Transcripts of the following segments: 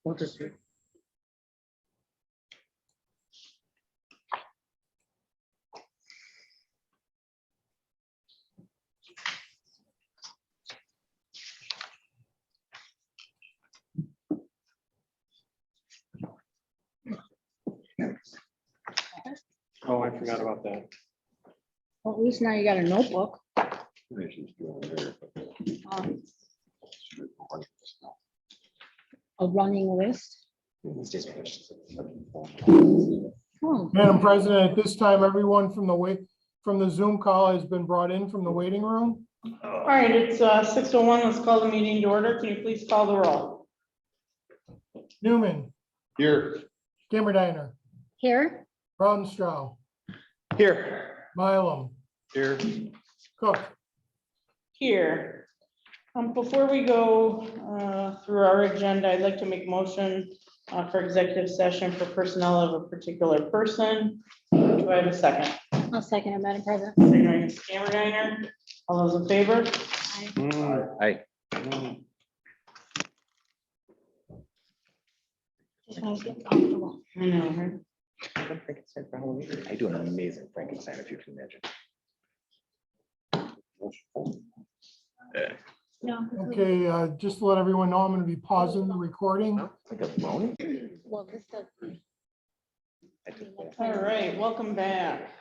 We'll just. Oh, I forgot about that. Well, at least now you got a notebook. A running list. Oh, Madam President, at this time, everyone from the Zoom call has been brought in from the waiting room. All right, it's 6:01. Let's call the meeting to order. Can you please call the roll? Newman, Here. Gimmerdiner, here, Rautenstrau, Here. Mylum, Here. Cook. Here. Before we go through our agenda, I'd like to make a motion for executive session for personnel of a particular person. Do I have a second? I'll second it, Madam President. Second by Ms. Cameron. All those in favor? Aye. Just want to get comfortable. I know, right? Frankenstein for Halloween. I do an amazing Frankenstein, if you can imagine. No. Okay, just to let everyone know, I'm going to be pausing the recording. Like a bone? Well, this does. I took that. All right, welcome back.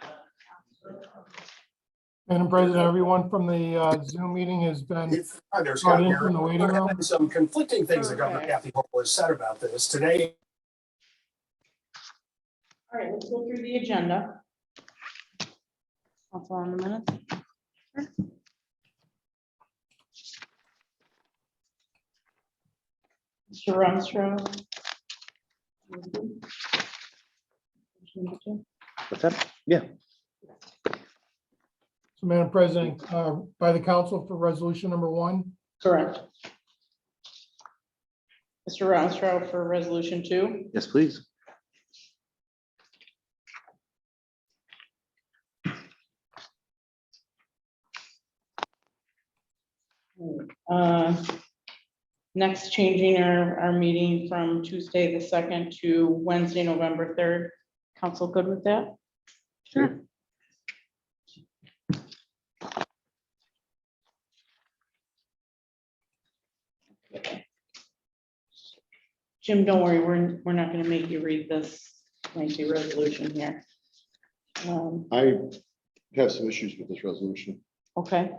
Madam President, everyone from the Zoom meeting has been There's brought Scott in here. from the waiting room. Some conflicting things that Governor Okay. Kathy Hochul has said about this today. All right, let's go through the agenda. Also on the minutes. Mr. Rumsfeld. What's that? Yeah. So Madam President, by the council for resolution number 1. Correct. Mr. Rounstrau for resolution 2. Yes, please. Next, changing our meeting from Tuesday the 2nd to Wednesday, November 3rd. Council good with that? Sure. Jim, don't worry, we're not gonna make you read this lengthy resolution here. I have some issues with this resolution. Okay,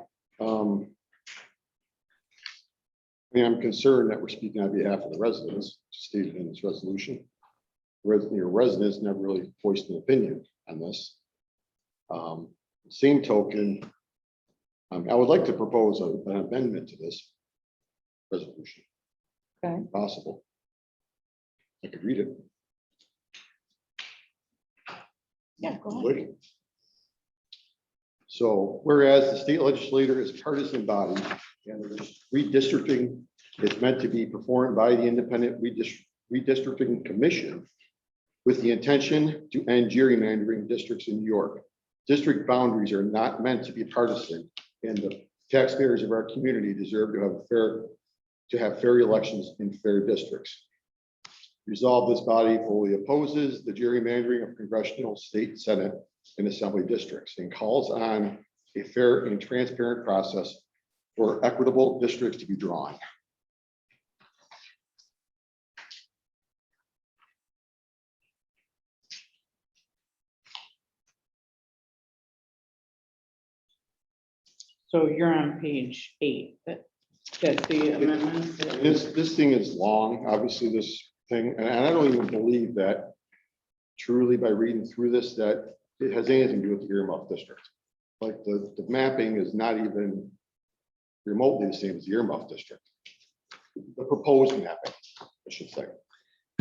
I'm concerned that we're speaking on behalf of the residents, stated in this resolution. Your residents never really voiced an opinion on this. Same token, I would like to propose an amendment to this resolution. Okay. if Possible. I could read it. yeah, go ahead. So whereas the state legislature is partisan body and the redistricting is meant to be performed by the independent redistricting commission with the intention to end gerrymandering districts in New York. District boundaries are not meant to be partisan, and the taxpayers of our community deserve to have fair elections in fair districts. Resolve, this body fully opposes the gerrymandering of congressional, state, senate, and assembly districts and calls on a fair and transparent process for equitable districts to be drawn. So you're on page 8. That's the amendments. This thing is long, obviously, this thing, and I don't even believe that truly by reading through this, that it has anything to do with the earmuff district. Like the mapping is not even remotely the same as the earmuff district. The proposed mapping, I should say.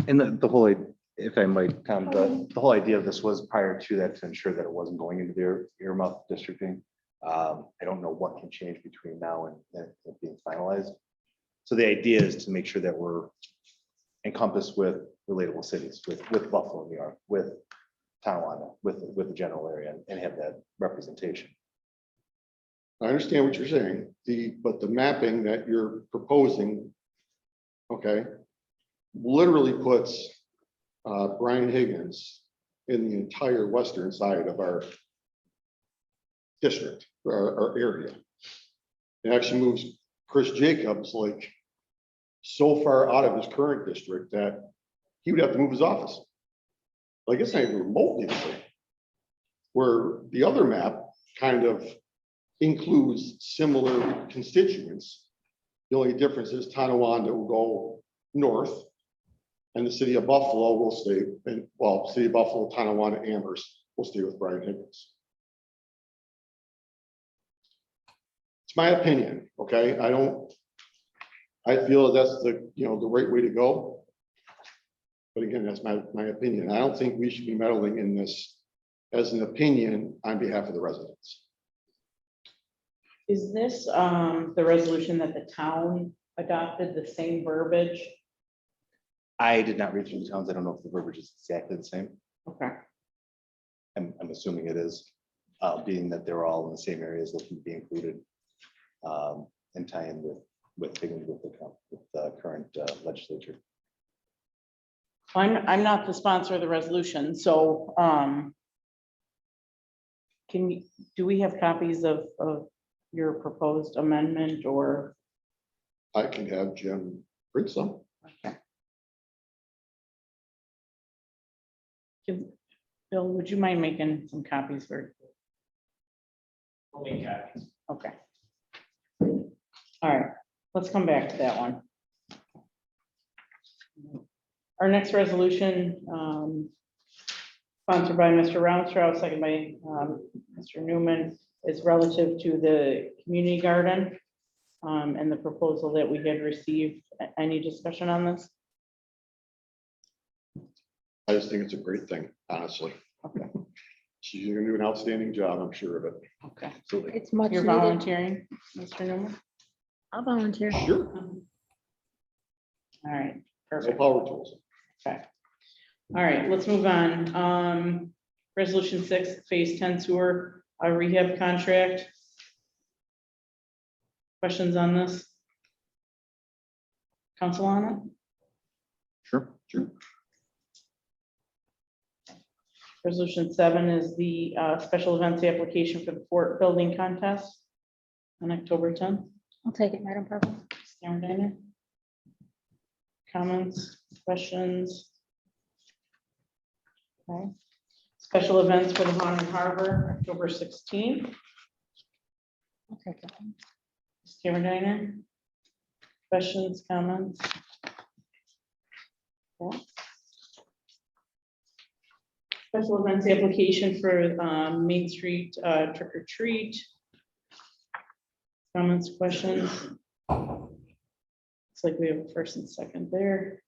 And the whole, if I might, Tom, the whole idea of this was prior to that to ensure that it wasn't going into their earmuff districting. I don't know what can change between now and it being finalized. So the idea is to make sure that we're encompassed with relatable cities, with Buffalo, New York, with Tonawanda, with the general area, and have that representation. I understand what you're saying, but the mapping that you're proposing, okay, literally puts Brian Higgins in the entire western side of our district, our area. It actually moves Chris Jacobs like so far out of his current district that he would have to move his office. Like it's not even remotely the same. Where the other map kind of includes similar constituents. The only difference is Tonawanda will go north and the city of Buffalo will stay, and well, city of Buffalo, Tonawanda, Amherst will stay with Brian Higgins. It's my opinion, okay? I feel that's the, the right way to go. But again, that's my opinion. I don't think we should be meddling in this as an opinion on behalf of the residents. Is this the resolution that the town adopted, the same verbiage? I did not read through the towns. I don't know if the verbiage is exactly the same. Okay, I'm assuming it is, being that they're all in the same areas looking to be included and tie in with the current legislature. I'm not the sponsor of the resolution, so do we have copies of your proposed amendment or? I can have Jim print some. Okay. Bill, would you mind making some copies for? Okay. All right, let's come back to that one. Our next resolution, sponsored by Mr. Rounstrau, second by Mr. Newman, is relative to the community garden and the proposal that we had received. Any discussion on this? I just think it's a great thing, honestly. Okay. She's gonna do an outstanding job, I'm sure of it. Okay. Absolutely. It's much You're needed. volunteering, Mr. Newman? I'll volunteer. Sure. All right, No perfect. power tools. Okay. All right, let's move on. Resolution 6, Phase 10 sewer rehab contract. Questions on this? Council on it? Sure. Resolution 7 is the special events application for the fort building contest on October 10th. I'll take it, Madam President. Karen Diner? Comments, questions? Okay. Special events for the Haunted Harbor, October 16th. I'll take it. Karen Diner? Questions, comments? Okay. Special events application for Main Street trick or treat. Comments, questions? It's like we have a first and second there.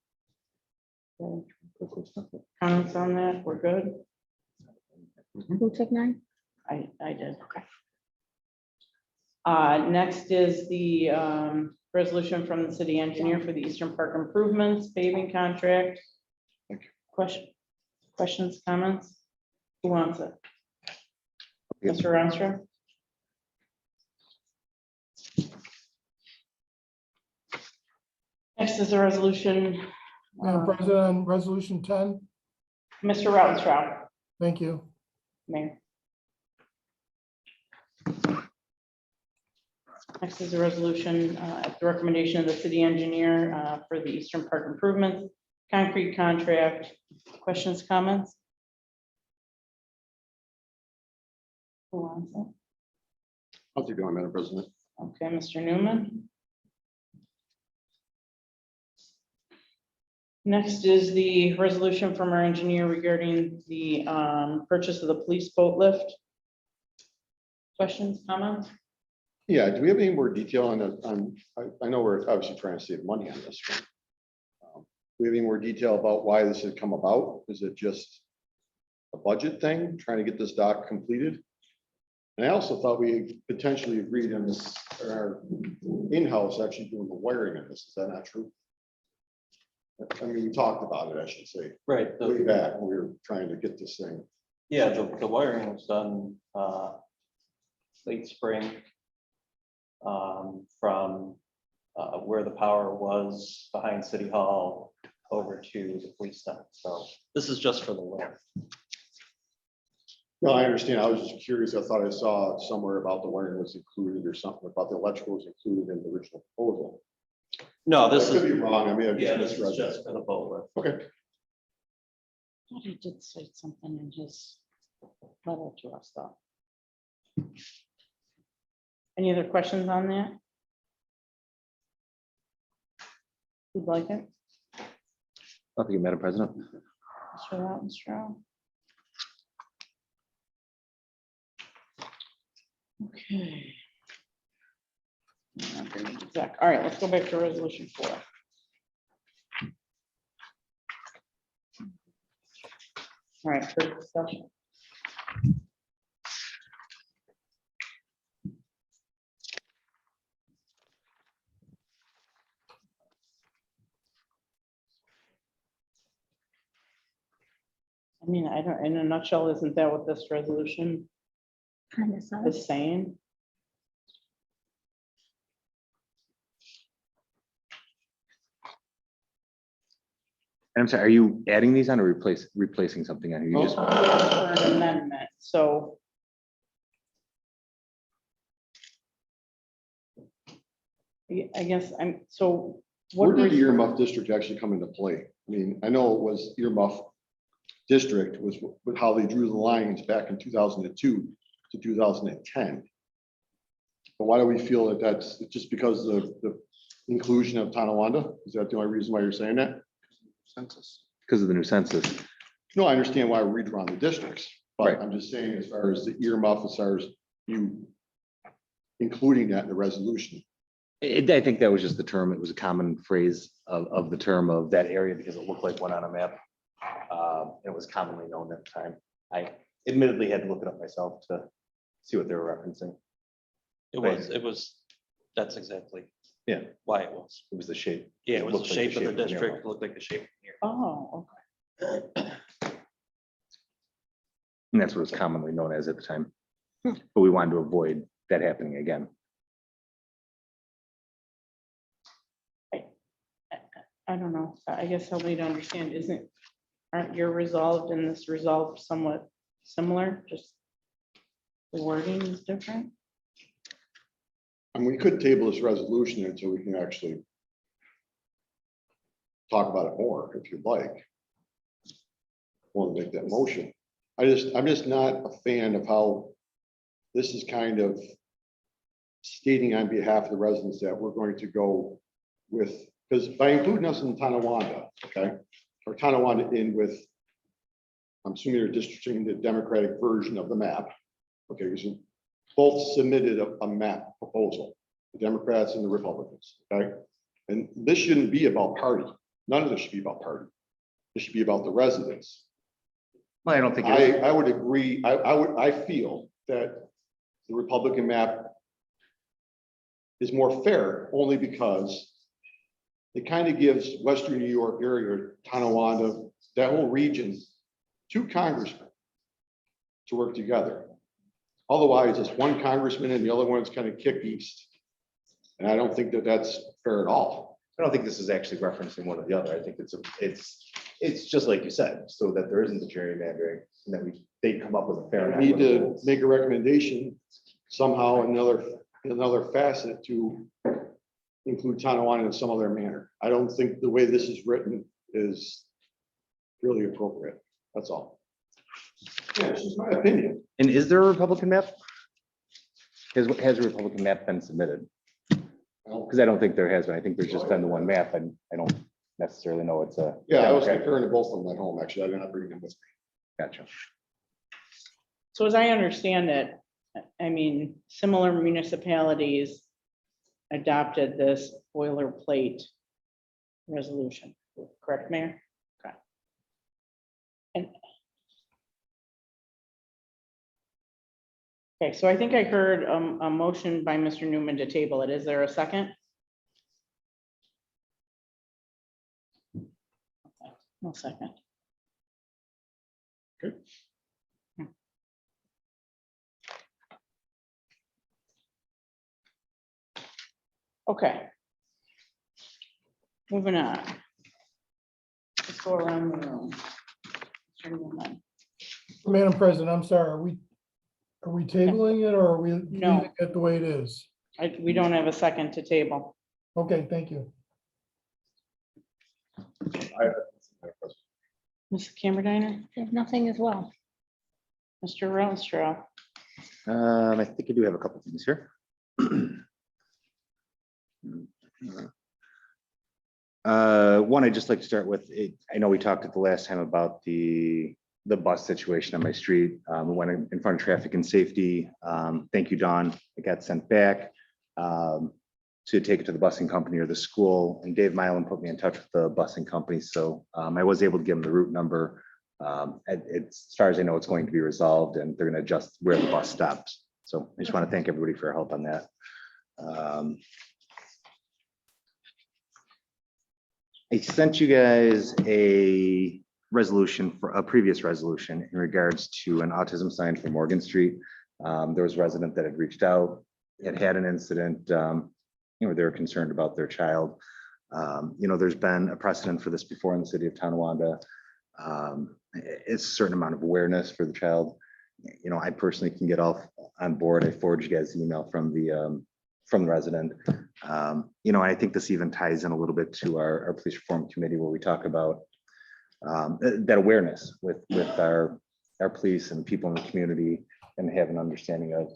Comments on that? We're good? Who took 9? I did. Okay. Next is the resolution from the city engineer for the Eastern Park improvements paving contract. Thank you. Questions, comments? Who wants it? Okay. Mr. Ronstrom? Next is a resolution. Madam President, on resolution 10, Mr. Ronstrom, thank you. Mayor. Next is a resolution at the recommendation of the city engineer for the Eastern Park improvements, concrete contract. Questions, comments? Who wants it? I'll take it on, Madam President. Okay, Mr. Newman. Next is the resolution from our engineer regarding the purchase of the police boat lift. Questions, comments? Yeah, do we have any more detail I know we're obviously trying to save money on this one. Do we have any more detail about why this had come about? Is it just a budget thing, trying to get this dock completed? And I also thought we potentially agreed on this, our in-house actually doing the wiring of this. Is that not true? I mean, we talked about it, I should say, Right, way back when we were trying to get this thing. yeah, the wiring was done late spring from where the power was behind City Hall over to the police center. So this is just for the winter. No, I understand. I was just curious. I thought I saw somewhere about the wiring was included or something about the electrical was included in the original proposal. No, this I could is, be wrong. I mean, I yeah, just this misread is that. just for the boat lift. Okay. Thought he did say something in his letter to us, though. Any other questions on that? Who'd like it? Thank you, Madam President. Mr. Lautenstraw? Okay. All right, let's go back to resolution 4. All right, for discussion. I mean, I don't, in a nutshell, isn't that what this resolution Kind of, so. is saying? I'm sorry, are you adding these on or replacing something on? Are you just, For an amendment, so. I guess I'm, so. what Where did the res- earmuff district actually come into play? I mean, I know it was earmuff district was with how they drew the lines back in 2002 to 2010. But why do we feel that that's just because of the inclusion of Tonawanda? Is that the only reason why you're saying that? census? Because of the new census. No, I understand why we redrawn the districts, but Right. I'm just saying as far as the earmuff, as far as you including that in the resolution. I think that was just the term. It was a common phrase of the term of that area because it looked like one on a map. It was commonly known at the time. I admittedly had to look it up myself to see what they were referencing. It was, that's exactly. Yeah. Why it was. It was the shape. Yeah, it was the looked like shape of the an arrow. district, looked like the shape of the Oh, okay. And that's what it was commonly known as at the time. But we wanted to avoid that happening again. I don't know. I guess help me to understand, aren't your resolved and this resolved somewhat similar, just the wording is different? And we could table this resolution until we can actually talk about it more if you'd like. Want to make that motion. I'm just not a fan of how this is kind of stating on behalf of the residents that we're going to go with, because by including us in Tonawanda, okay, or Tonawanda in with, I'm assuming you're districting the Democratic version of the map. Okay, because you both submitted a map proposal, the Democrats and the Republicans, okay? And this shouldn't be about party. None of this should be about party. This should be about the residents. Well, I don't think. it is. I would agree. I feel that the Republican map is more fair only because it kind of gives Western New York area, Tonawanda, that whole region, 2 congressmen to work together. Otherwise, it's 1 congressman and the other one's kind of kicked east. And I don't think that that's fair at all. I don't think this is actually referencing one or the other. I think it's just like you said, so that there isn't the gerrymandering and that they come up with a fair. We need to make a recommendation somehow, another facet to include Tonawanda in some other manner. I don't think the way this is written is really appropriate. That's all. Yeah, it's just my opinion. And is there a Republican map? Has a Republican map been submitted? Because I don't think there has been. I think there's just been the one map and I don't necessarily know it's a. Yeah, I was Democrat. comparing to both of them at home, actually. I did not bring them with me. Gotcha. So as I understand it, I mean, similar municipalities adopted this boilerplate resolution, correct, Mayor? Okay. And okay, so I think I heard a motion by Mr. Newman to table it. Is there a second? Okay, no second. Good. Okay. Moving on. go around the room. Anyone? Madam President, I'm sorry, are we tabling it or are we No. leaving it the way it is? We don't have a second to table. Okay, thank you. Mrs. Camerediner, I have nothing as well. Mr. Rostrow, I think I do have a couple things here. One, I'd just like to start with, I know we talked at the last time about the bus situation on my street. We went in front of traffic and safety. Thank you, Dawn. It got sent back to take it to the busing company or the school. And Dave Milan put me in touch with the busing company. So I was able to give him the route number. As far as I know, it's going to be resolved and they're going to adjust where the bus stops. So I just want to thank everybody for your help on that. I sent you guys a resolution for a previous resolution in regards to an autism sign for Morgan Street. There was a resident that had reached out, had an incident, they were concerned about their child. There's been a precedent for this before in the city of Tonawanda. It's a certain amount of awareness for the child. I personally can get off on board. I forwarded you guys the email from the resident. I think this even ties in a little bit to our police reform committee where we talk about that awareness with our police and people in the community and have an understanding of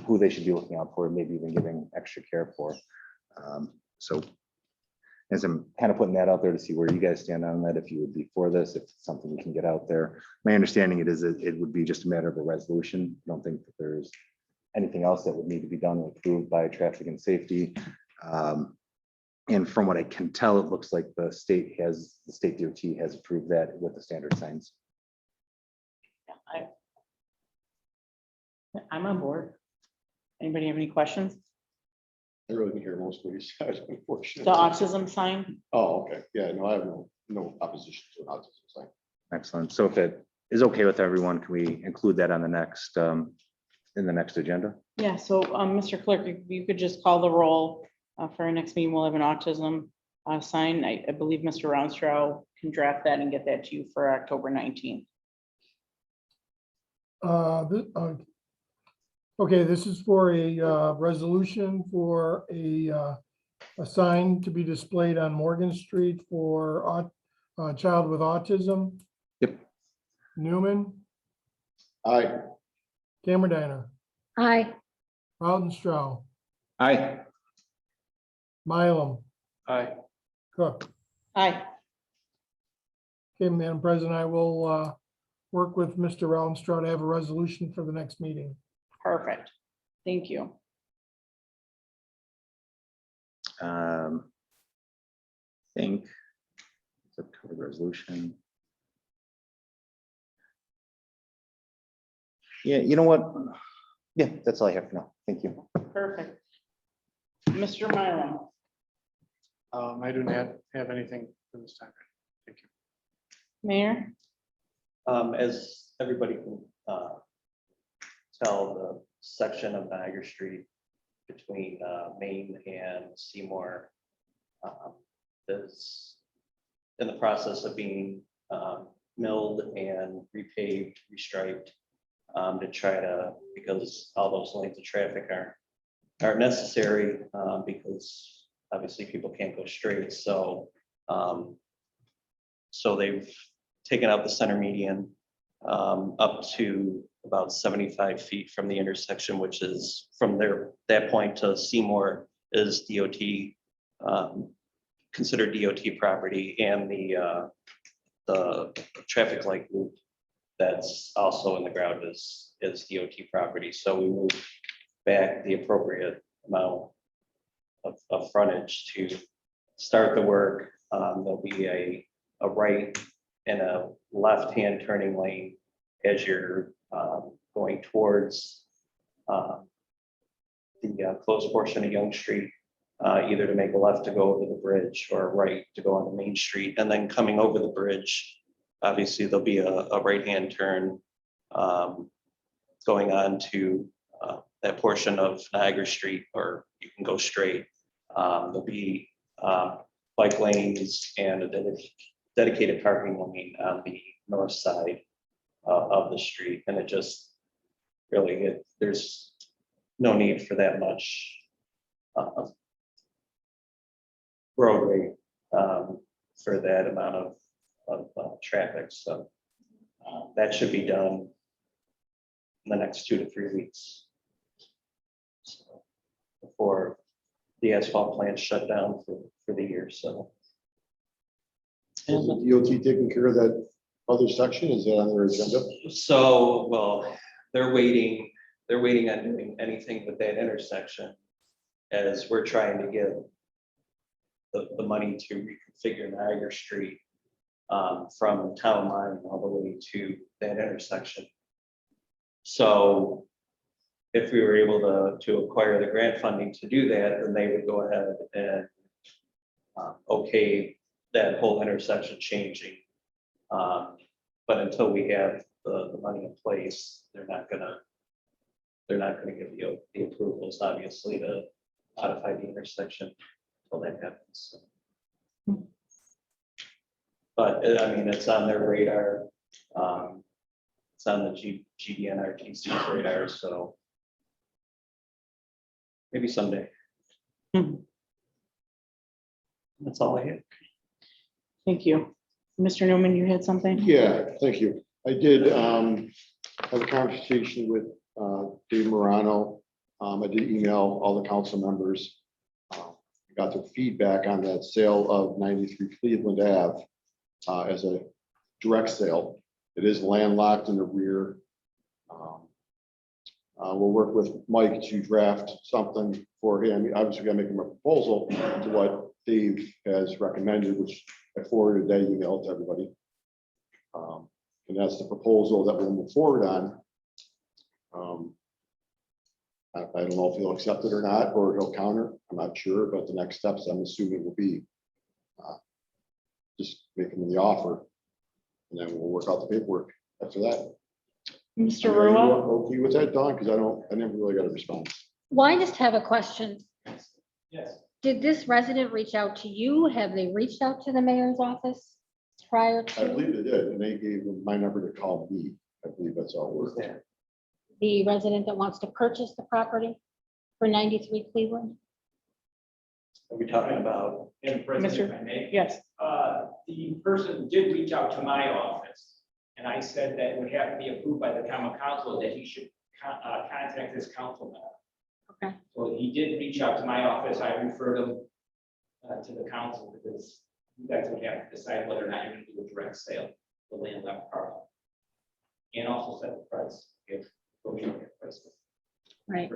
who they should be looking out for, maybe even giving extra care for. So as I'm kind of putting that out there to see where you guys stand on that, if you would be for this, if it's something we can get out there. My understanding it would be just a matter of a resolution. I don't think that there's anything else that would need to be done or approved by traffic and safety. And from what I can tell, it looks like the state DOT has approved that with the standard signs. I'm on board. Anybody have any questions? I really didn't hear most of what you said, unfortunately. The autism sign? Oh, okay. Yeah, no, I have no opposition to an autism sign. Excellent. So if it is okay with everyone, can we include that on the next, in the next agenda? Yeah, so Mr. Clerk, if you could just call the roll for our next meeting, we'll have an autism sign. I believe Mr. Ronstrow can draft that and get that to you for October 19th. Okay, this is for a resolution for a sign to be displayed on Morgan Street for a child with autism. Yep. Newman, Aye. Camerediner, Aye. Rautenstrau, Aye. Mylum, Aye. Cook. Aye. Okay, Madam President, I will work with Mr. Rautenstrau to have a resolution for the next meeting. Perfect. Thank you. Think it's a covered resolution. Yeah, you know what? Yeah, that's all I have for now. Thank you. Perfect. Mr. Mylum, I do not have anything for this time. Thank you. Mayor? As everybody can tell, the section of Niagara Street between Main and Seymour is in the process of being milled and repaved, restriped to try to, because all those lanes of traffic are necessary because obviously people can't go straight. So so they've taken out the center median up to about 75 feet from the intersection, which is from that point to Seymour is DOT, considered DOT property, and the traffic light loop that's also in the ground is DOT property. So we move back the appropriate amount of frontage to start the work. There'll be a right and a left-hand turning lane as you're going towards the closed portion of Young Street, either to make a left to go over the bridge or a right to go on the main street. And then coming over the bridge, obviously there'll be a right-hand turn going on to that portion of Niagara Street, or you can go straight. There'll be bike lanes and a dedicated parking lane on the north side of the street, and it just really, there's no need for that much roadway for that amount of traffic, so that should be done in the next 2 to 3 weeks. So, before the asphalt plant shut down for the year, so. Is the DOT taking care of that other section? Is that on their agenda? So, well, they're waiting on doing anything with that intersection as we're trying to get the money to reconfigure Niagara Street from town line all the way to that intersection. So if we were able to acquire the grant funding to do that, then they would go ahead and okay that whole intersection changing. But until we have the money in place, they're not gonna give the approvals, obviously, to modify the intersection until that happens. But I mean, it's on their radar. It's on the GDNRTC's radar, so maybe someday. That's all I have. Thank you. Mr. Newman, you had something? Yeah, thank you. I did have a conversation with Dave Morano. I did email all the council members. I got their feedback on that sale of 93 Cleveland Ave as a direct sale. It is landlocked in the rear. We'll work with Mike to draft something for him. Obviously, gonna make him a proposal to what Dave has recommended, which I forwarded that email to everybody. And that's the proposal that we'll move forward on. I don't know if he'll accept it or not, or he'll counter. I'm not sure, but the next steps, I'm assuming, will be just make him the offer, and then we'll work out the paperwork after that. Mr. Are you Rua? okay with that, Don? Because I never really got a response. Well, I just have a question. Yes. Did this resident reach out to you? Have they reached out to the mayor's office prior I to believe they did, and they gave them my number to call me. I believe that's all it worked. the resident that wants to purchase the property for 93 Cleveland? Are we talking about? And President, if I may, Yes. the person did reach out to my office, and I said that it would have to be approved by the common council, that he should contact his councilman. Okay. So he did reach out to my office. I referred him to the council, because you guys would have to decide whether or not you're going to do a direct sale, of the land left parcel. And also set the price. If we don't get price. Right.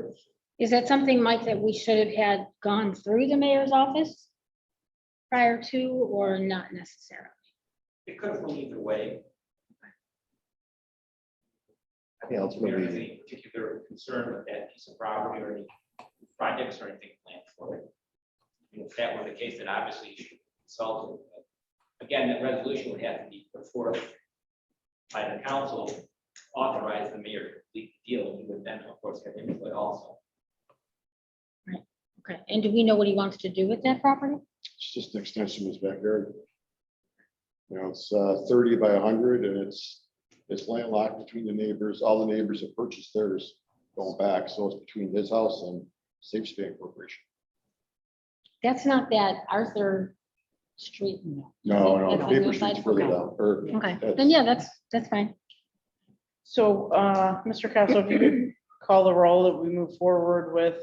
Is that something, Mike, that we should have had gone through the mayor's office prior to, or not necessarily? It could have gone either way. I think If there is ultimately, any particular concern with that piece of property or any projects or anything planned for it. And if that were the case, then obviously you should consult it. But again, that resolution would have to be put forth by the council, authorize the mayor to complete the deal, and he would then, of course, have input also. Okay, and do we know what he wants to do with that property? It's just an extension of his backyard. You know, it's 30 by 100, and it's landlocked between the neighbors. All the neighbors have purchased theirs going back, so it's between his house and Safe Span Corporation. That's not that Arthur Street. No, That's no, on Paper your Street's side? further Okay. down. Or Okay, that's- then yeah, that's fine. So, Mr. Castle, if you could call the roll that we move forward with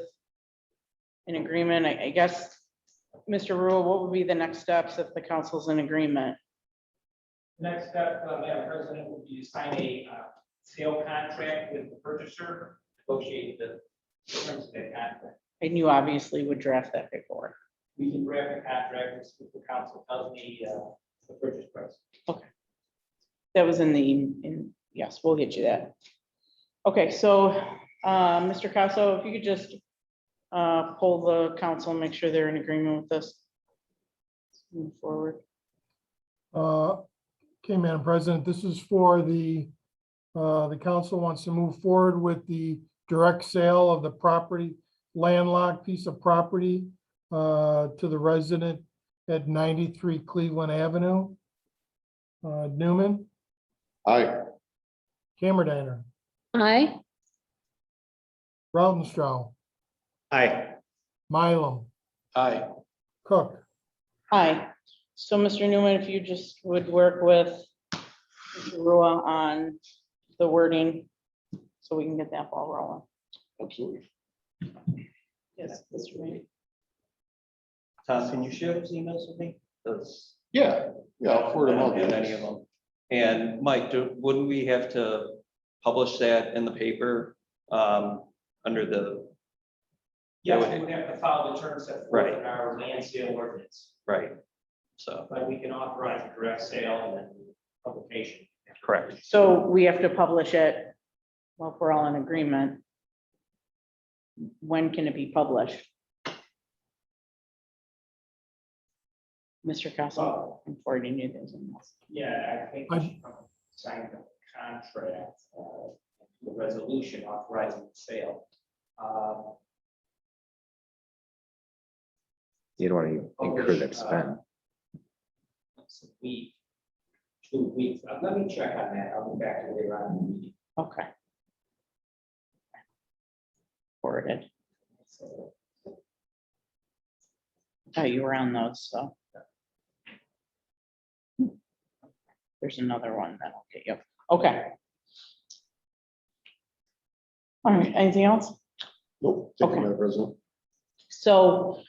an agreement, I guess, Mr. Rule, what would be the next steps if the council's in agreement? Next step, Madam President, would be to sign a sale contract with the purchaser, negotiate the terms of that contract. And you obviously would draft that paperwork. We can draft a contract if the council tells me the purchase price. That was yes, we'll get you that. Okay, so, Mr. Casso, if you could just poll the council and make sure they're in agreement with this. Move forward. Okay, Madam President, this is for the council wants to move forward with the direct sale of the property, landlocked piece of property to the resident at 93 Cleveland Avenue. Newman, Aye. Camerediner, Aye. Rautenstrau, Aye. Mylum, Aye. Cook. Aye. So Mr. Newman, if you just would work with Mr. Rua on the wording, so we can get that ball rolling. Absolutely. Yes, Mr. Ray. Tom, can you share those emails with me? Those. Yeah, I'll forward them I all. don't have any of them. And Mike, wouldn't we have to publish that in the paper, under the, Yes, we would have to follow the terms set forth Right. in our land sale ordinance, right? So, but we can authorize a direct sale and then publication. correct. So we have to publish it, well, if we're all in agreement. When can it be published? Mr. Castle, I'm forwarding you those emails. Yeah, I think we should sign the contract, the resolution authorizing the sale. You don't want to incur that spend. It's a week, 2 weeks. Let me check on that. I'll be back to later on in the meeting. Okay. Forwarded. So, Oh, you were on those, so. There's another one that I'll get you. Okay. All right, anything else? Nope. Thank you, Okay. Madam President. So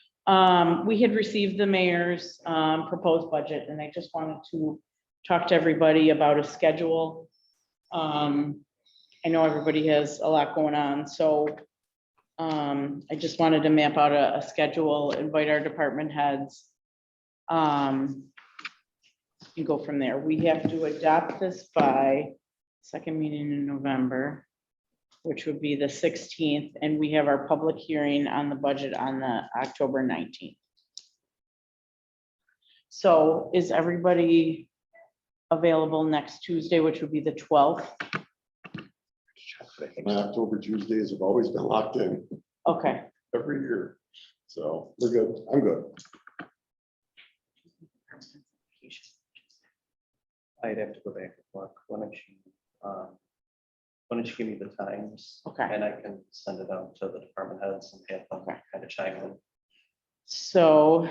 we had received the mayor's proposed budget, and I just wanted to talk to everybody about a schedule. I know everybody has a lot going on, so I just wanted to map out a schedule, invite our department heads. And go from there. We have to adopt this by second meeting in November, which would be the 16th, and we have our public hearing on the budget on the October 19th. So is everybody available next Tuesday, which would be the 12th? My October Tuesdays have always been locked in Okay, every year. So we're good. I'm good. I'd have to go back and look. Why don't you give me the times? Okay. And I can send it out to the department heads and have them Okay. kind of chime in. so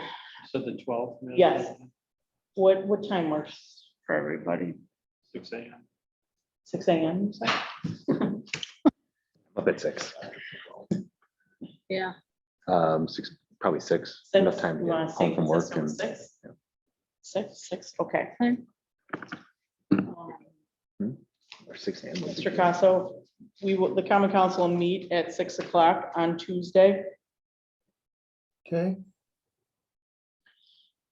So the 12th. yes, what time works for everybody? 6 a.m. 6 a.m. you said? Up at 6. Yeah. 6, probably 6. 6? Enough time to You get wanna say home from work consistent and. with 6? Yeah. 6, okay. Or 6 a.m. would be Mr. good. Casso, the common council will meet at 6 o'clock on Tuesday. Okay,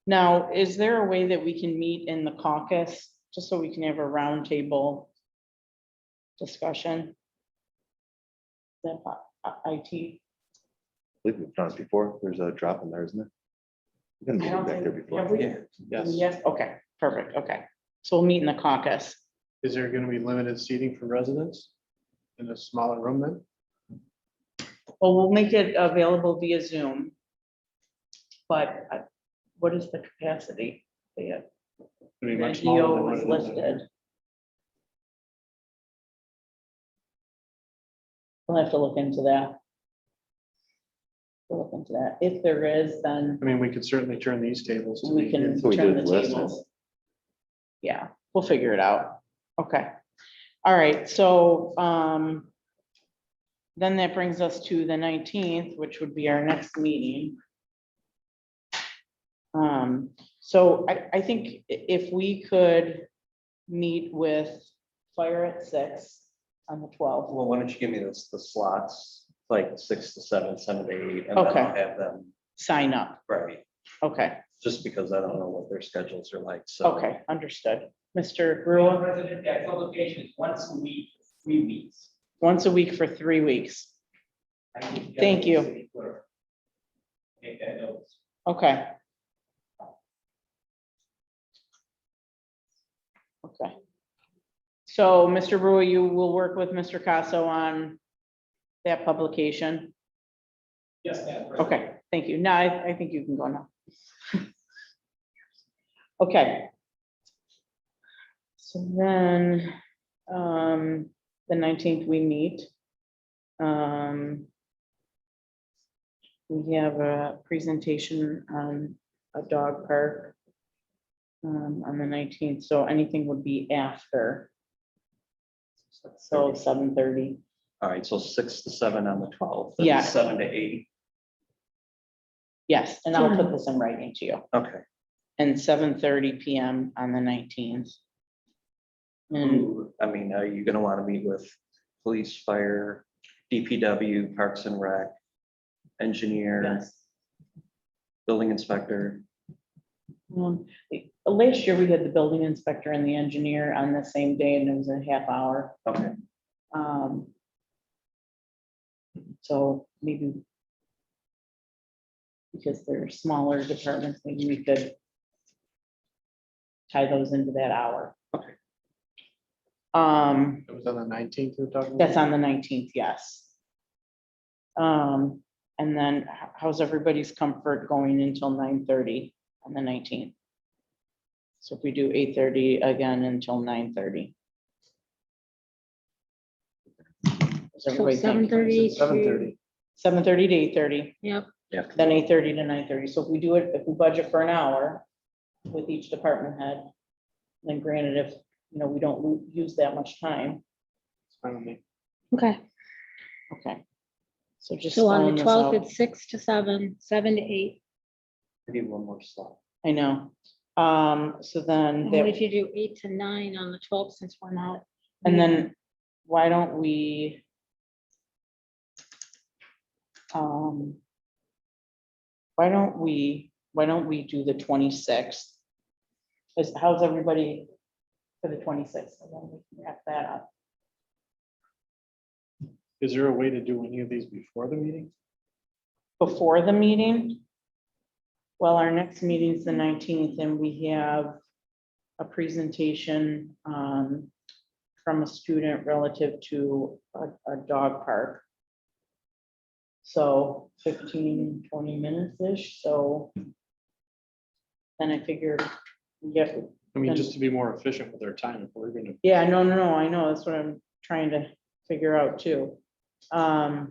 Now, is there a way that we can meet in the caucus, just so we can have a roundtable discussion? That IT? I believe we've done it before. There's a drop in there, isn't there? We've been I don't meeting back there think- before. have we? Yes. Yes, okay, perfect, okay. So we'll meet in the caucus. Is there going to be limited seating for residents in a smaller room then? Well, we'll make it available via Zoom. But what is the capacity? The It'll be much smaller NGO than what was it is in here. listed. We'll have to look into that. We'll look into that. If there is, then I mean, we could certainly turn these tables. to we be- can So we turn did the last tables. Yeah, we'll figure it out. Okay. All right, so then that brings us to the 19th, which would be our next meeting. So I think if we could meet with fire at 6 on the 12th. Well, why don't you give me the slots, like 6 to 7, 7 to 8, and then Okay. I'll have them Sign up. ready, Okay, just because I don't know what their schedules are like, so. okay, understood. Mr. Rural Brewer, resident, that publication is once a week, 3 weeks. once a week for 3 weeks. I can get Thank the you. city clerk. Make that note. Okay. Okay. So, Mr. Brewer, you will work with Mr. Casso on that publication? Yes, Madam President. Okay, thank you. Now, I think you can go now. Okay. So then, the 19th we meet. We have a presentation on a dog park on the 19th, so anything would be after. So 7:30. All right, so 6 to 7 on the 12th. and Yeah. 7 to 8. Yes, and I'll put this in writing to you. Okay. And 7:30 PM on the 19th. And Who- I mean, are you gonna want to meet with police, fire, DPW, Parks and Rec, engineer, yes. building inspector? Last year we had the building inspector and the engineer on the same day and it was a half hour. Okay, So maybe because they're smaller departments, maybe we could tie those into that hour. Okay. It was on the 19th we're talking about? That's on the 19th, yes. And then how's everybody's comfort going until 9:30 on the 19th? So if we do 8:30 again until 9:30. Does So everybody think? 7:30 to, 7:30. 7:30 to 8:30, yep, yeah. then 8:30 to 9:30. So if we do it, if we budget for an hour with each department head, then granted, if, we don't use that much time, It's fine with me. okay. okay. So just. So on throwing the this 12th, out. it's 6 to 7, 7 to 8. I need one more slot. I know. So then, And what if that- you do 8 to 9 on the 12th, since we're not? and then why don't we? Why don't we do the 26th? How's everybody for the 26th? And then we can wrap that up. Is there a way to do any of these before the meeting? Before the meeting? Well, our next meeting is the 19th and we have a presentation from a student relative to a dog park. So 15, 20 minutes-ish, so then I figured, yeah, I mean, just to be more efficient with our time, if we're gonna, yeah, no, I know, that's what I'm trying to figure out too. so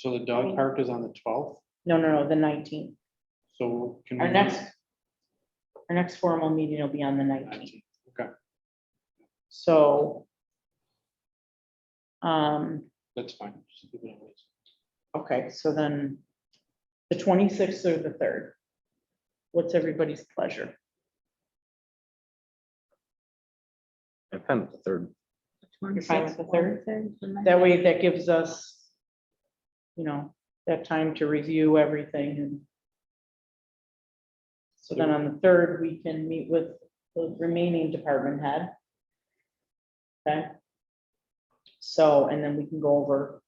the dog park is on the 12th, No, the 19th. so can we? Our next formal meeting will be on the 19th. 19th, okay, So, that's fine. Just leave it as is. okay, so then the 26th or the 3rd? What's everybody's pleasure? I'm fine with the third. You're fine with the 3rd? 3rd? That way, that gives us, that time to review everything and. So then on the 3rd, we can meet with the remaining department head. Okay. So, and then we can go over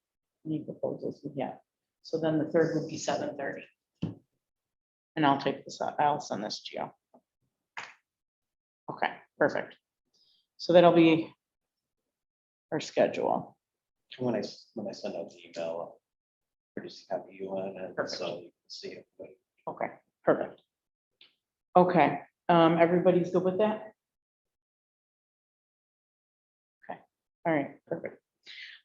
any proposals we have. So then the 3rd would be 7:30. And I'll take this, I'll send this to you. Okay, perfect. So that'll be our schedule. When I send out the email, I'll just copy you on it, Perfect. so you can see it. Okay, perfect. Okay, everybody's good with that? Okay, all right, perfect.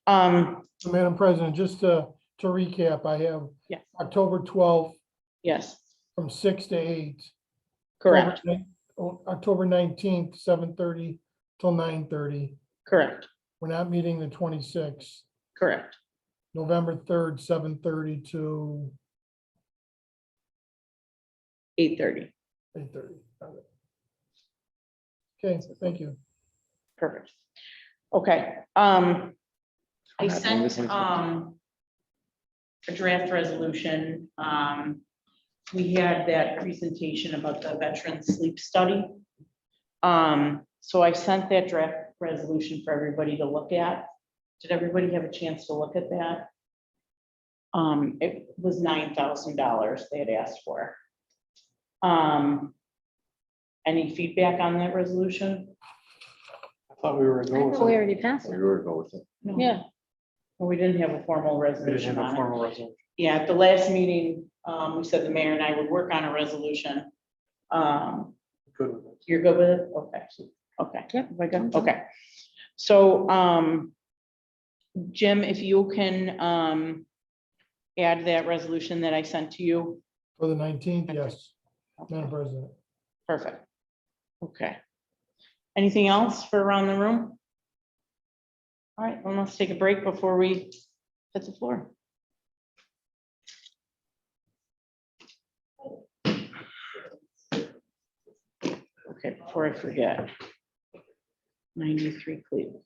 Madam President, just to recap, I have Yes. October 12th Yes, from 6 to 8. correct, October 19th, 7:30 till 9:30. correct, We're not meeting the 26th. correct. November 3rd, 7:30 to 8:30, 8:30. Okay, thank you. perfect. Okay, I Not doing this sent, one. a draft resolution. We had that presentation about the veteran sleep study. So I sent that draft resolution for everybody to look at. Did everybody have a chance to look at that? It was $9,000 they had asked for. Any feedback on that resolution? I thought we were I going thought we with, already passed We it. were going with it. No. Yeah, Well, we didn't have a formal we didn't resolution have a on it. formal resolution. Yeah, at the last meeting, we said the mayor and I would work on a resolution. Good with it. You're good with it? Okay. Okay. Yep. Am I good? Okay. So, Jim, if you can, add that resolution that I sent to you. For the 19th, yes, Madam President. Perfect. Okay. Anything else for around the room? All right, well, let's take a break before we hit the floor. Okay, before I forget. 93 Cleveland.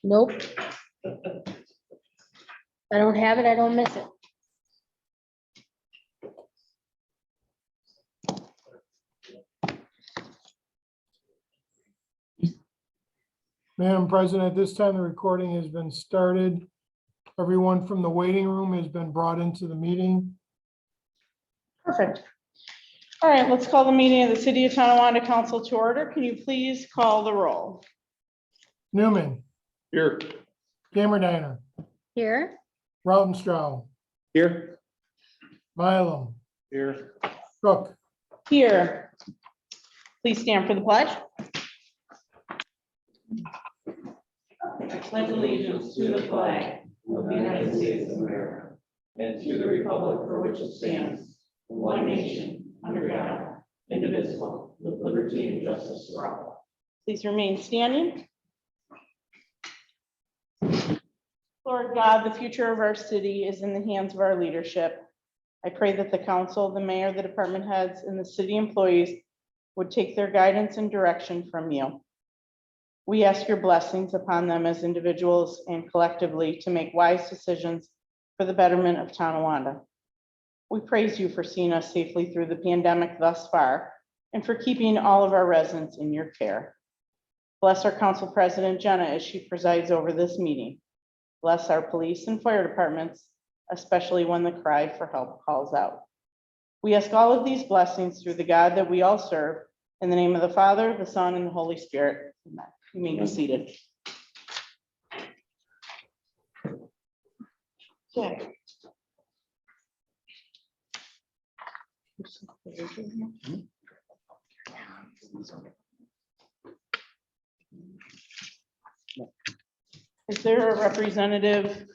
Nope. I don't have it, I don't miss it. Madam President, at this time, the recording has been started. Everyone from the waiting room has been brought into the meeting. Perfect. All right, let's call the meeting of the City of Tonawanda Council to order. Can you please call the roll? Newman, Here. Gammerdiner, Here, Rautenstrau, Here. Mylum, Here. Cook. Here. Please stand for the pledge. I pledge allegiance to the flag of the United States of America and to the republic for which it stands, one nation, under God, indivisible, with liberty and justice for all. Please remain standing. Lord God, the future of our city is in the hands of our leadership. I pray that the council, the mayor, the department heads, and the city employees would take their guidance and direction from you. We ask your blessings upon them as individuals and collectively to make wise decisions for the betterment of Tonawanda. We praise you for seeing us safely through the pandemic thus far and for keeping all of our residents in your care. Bless our council president, Jenna, as she presides over this meeting. Bless our police and fire departments, especially when the cry for help calls out. We ask all of these blessings through the God that we all serve, in the name of the Father, the Son, and the Holy Spirit. Amen. You may be seated. Okay. Is there a representative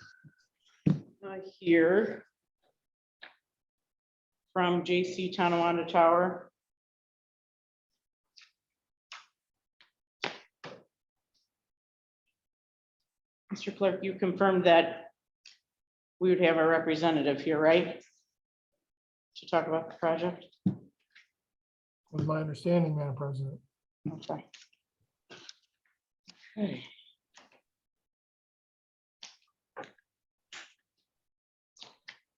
here from JC Tonawanda Tower? Mr. Clerk, you confirmed that we would have a representative here, right? To talk about the project? Was my understanding, Madam President. Okay. Okay.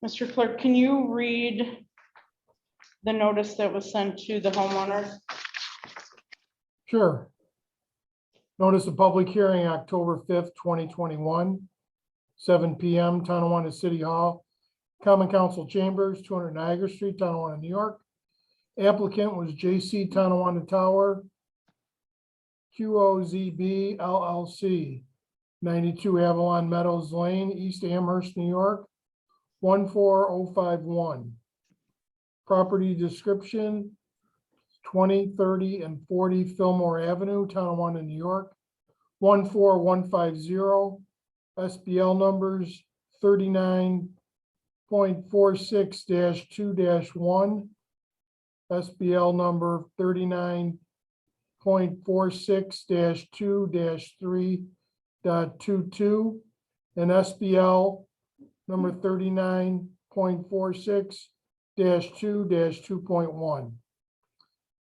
Mr. Clerk, can you read the notice that was sent to the homeowners? Sure. Notice of public hearing, October 5th, 2021, 7 PM, Tonawanda City Hall, Common Council Chambers, 200 Niagara Street, Tonawanda, New York. Applicant was JC Tonawanda Tower, QOZB LLC, 92 Avalon Meadows Lane, East Amherst, New York, 14051. Property description, 20, 30, and 40 Fillmore Avenue, Tonawanda, New York, 14150. SBL numbers 39.46-2-1, SBL number 39.46-2-3.22, and SBL number 39.46-2-2.1.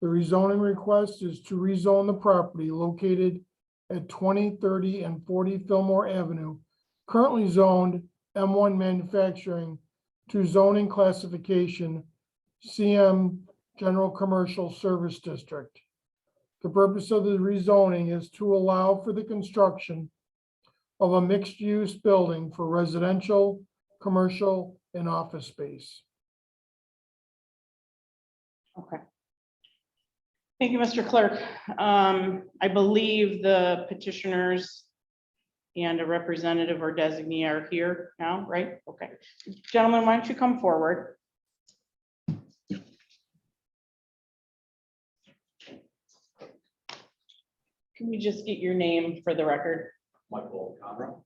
The rezoning request is to rezone the property located at 20, 30, and 40 Fillmore Avenue, currently zoned M1 manufacturing, to zoning classification CM General Commercial Service District. The purpose of the rezoning is to allow for the construction of a mixed-use building for residential, commercial, and office space. Okay. Thank you, Mr. Clerk. I believe the petitioners and a representative or designee are here now, right? Okay. Gentlemen, why don't you come forward? Can you just get your name for the record? Michael Conroe,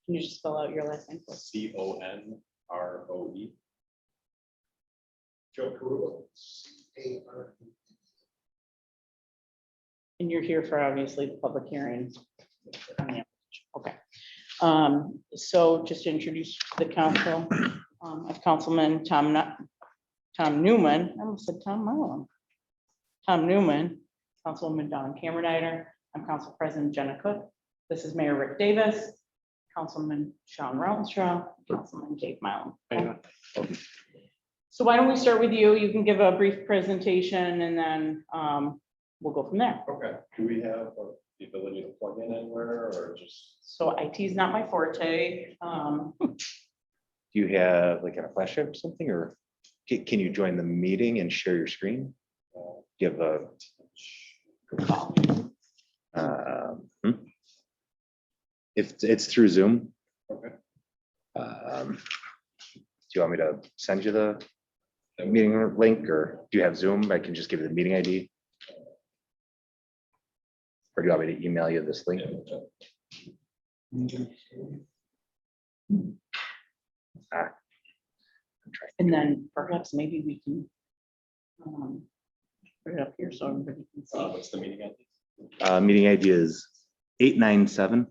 Can you just spell out your last name? please? Conroe. Joe Carullo. And you're here for obviously the public hearing. Okay. So just to introduce the council, of Councilman Tom Newman, I almost said Tom Mullen. Tom Newman, Councilwoman Dawn Cameron. I'm Council President Jenna Cook. This is Mayor Rick Davis, Councilman Sean Rautenstrau, Councilman Dave Mullen. So why don't we start with you? You can give a brief presentation and then we'll go from there. Okay, do we have the ability to plug in anywhere or just? So IT is not my forte. Do you have like a flash drive or something, or can you join the meeting and share your screen? Give a. If it's through Zoom. Okay. Do you want me to send you the meeting link, or do you have Zoom? I can just give you the meeting ID. Or do you want me to email you this link? I'm trying. And then perhaps maybe we can put it up here so everybody can see. What's the meeting at? Meeting ID is 897-3299-3394.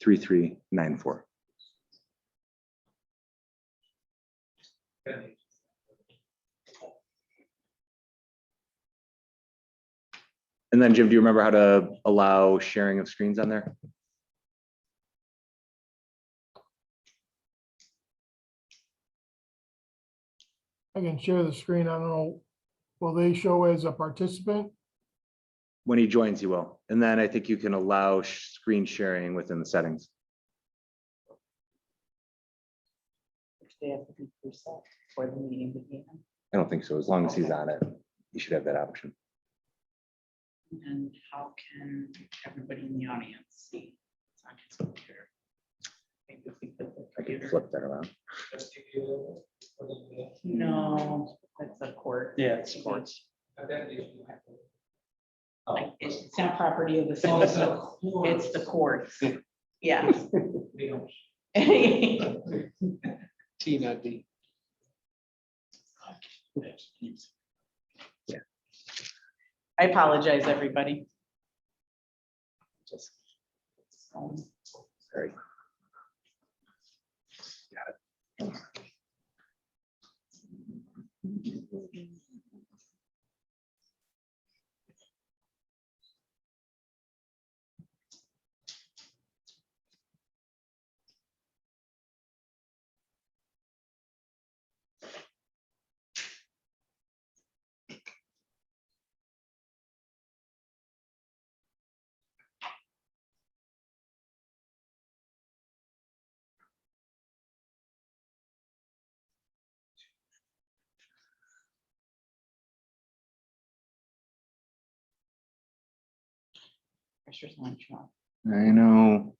3394. And then Jim, do you remember how to allow sharing of screens on there? I can share the screen. I don't know. Will they show as a participant? When he joins, he will. And then I think you can allow screen sharing within the settings. They have to be preset for the meeting began. I don't think so. As long as he's on it, you should have that option. And how can everybody in the audience see? It's on his computer. Maybe if we put the I can computer- flip that around. No, that's a court. Yeah, it's sports. Like, it's not property of the city. It's the courts. Yeah. T, not D. I apologize, everybody. Just. Sorry. Pressure's on, Sean. I know.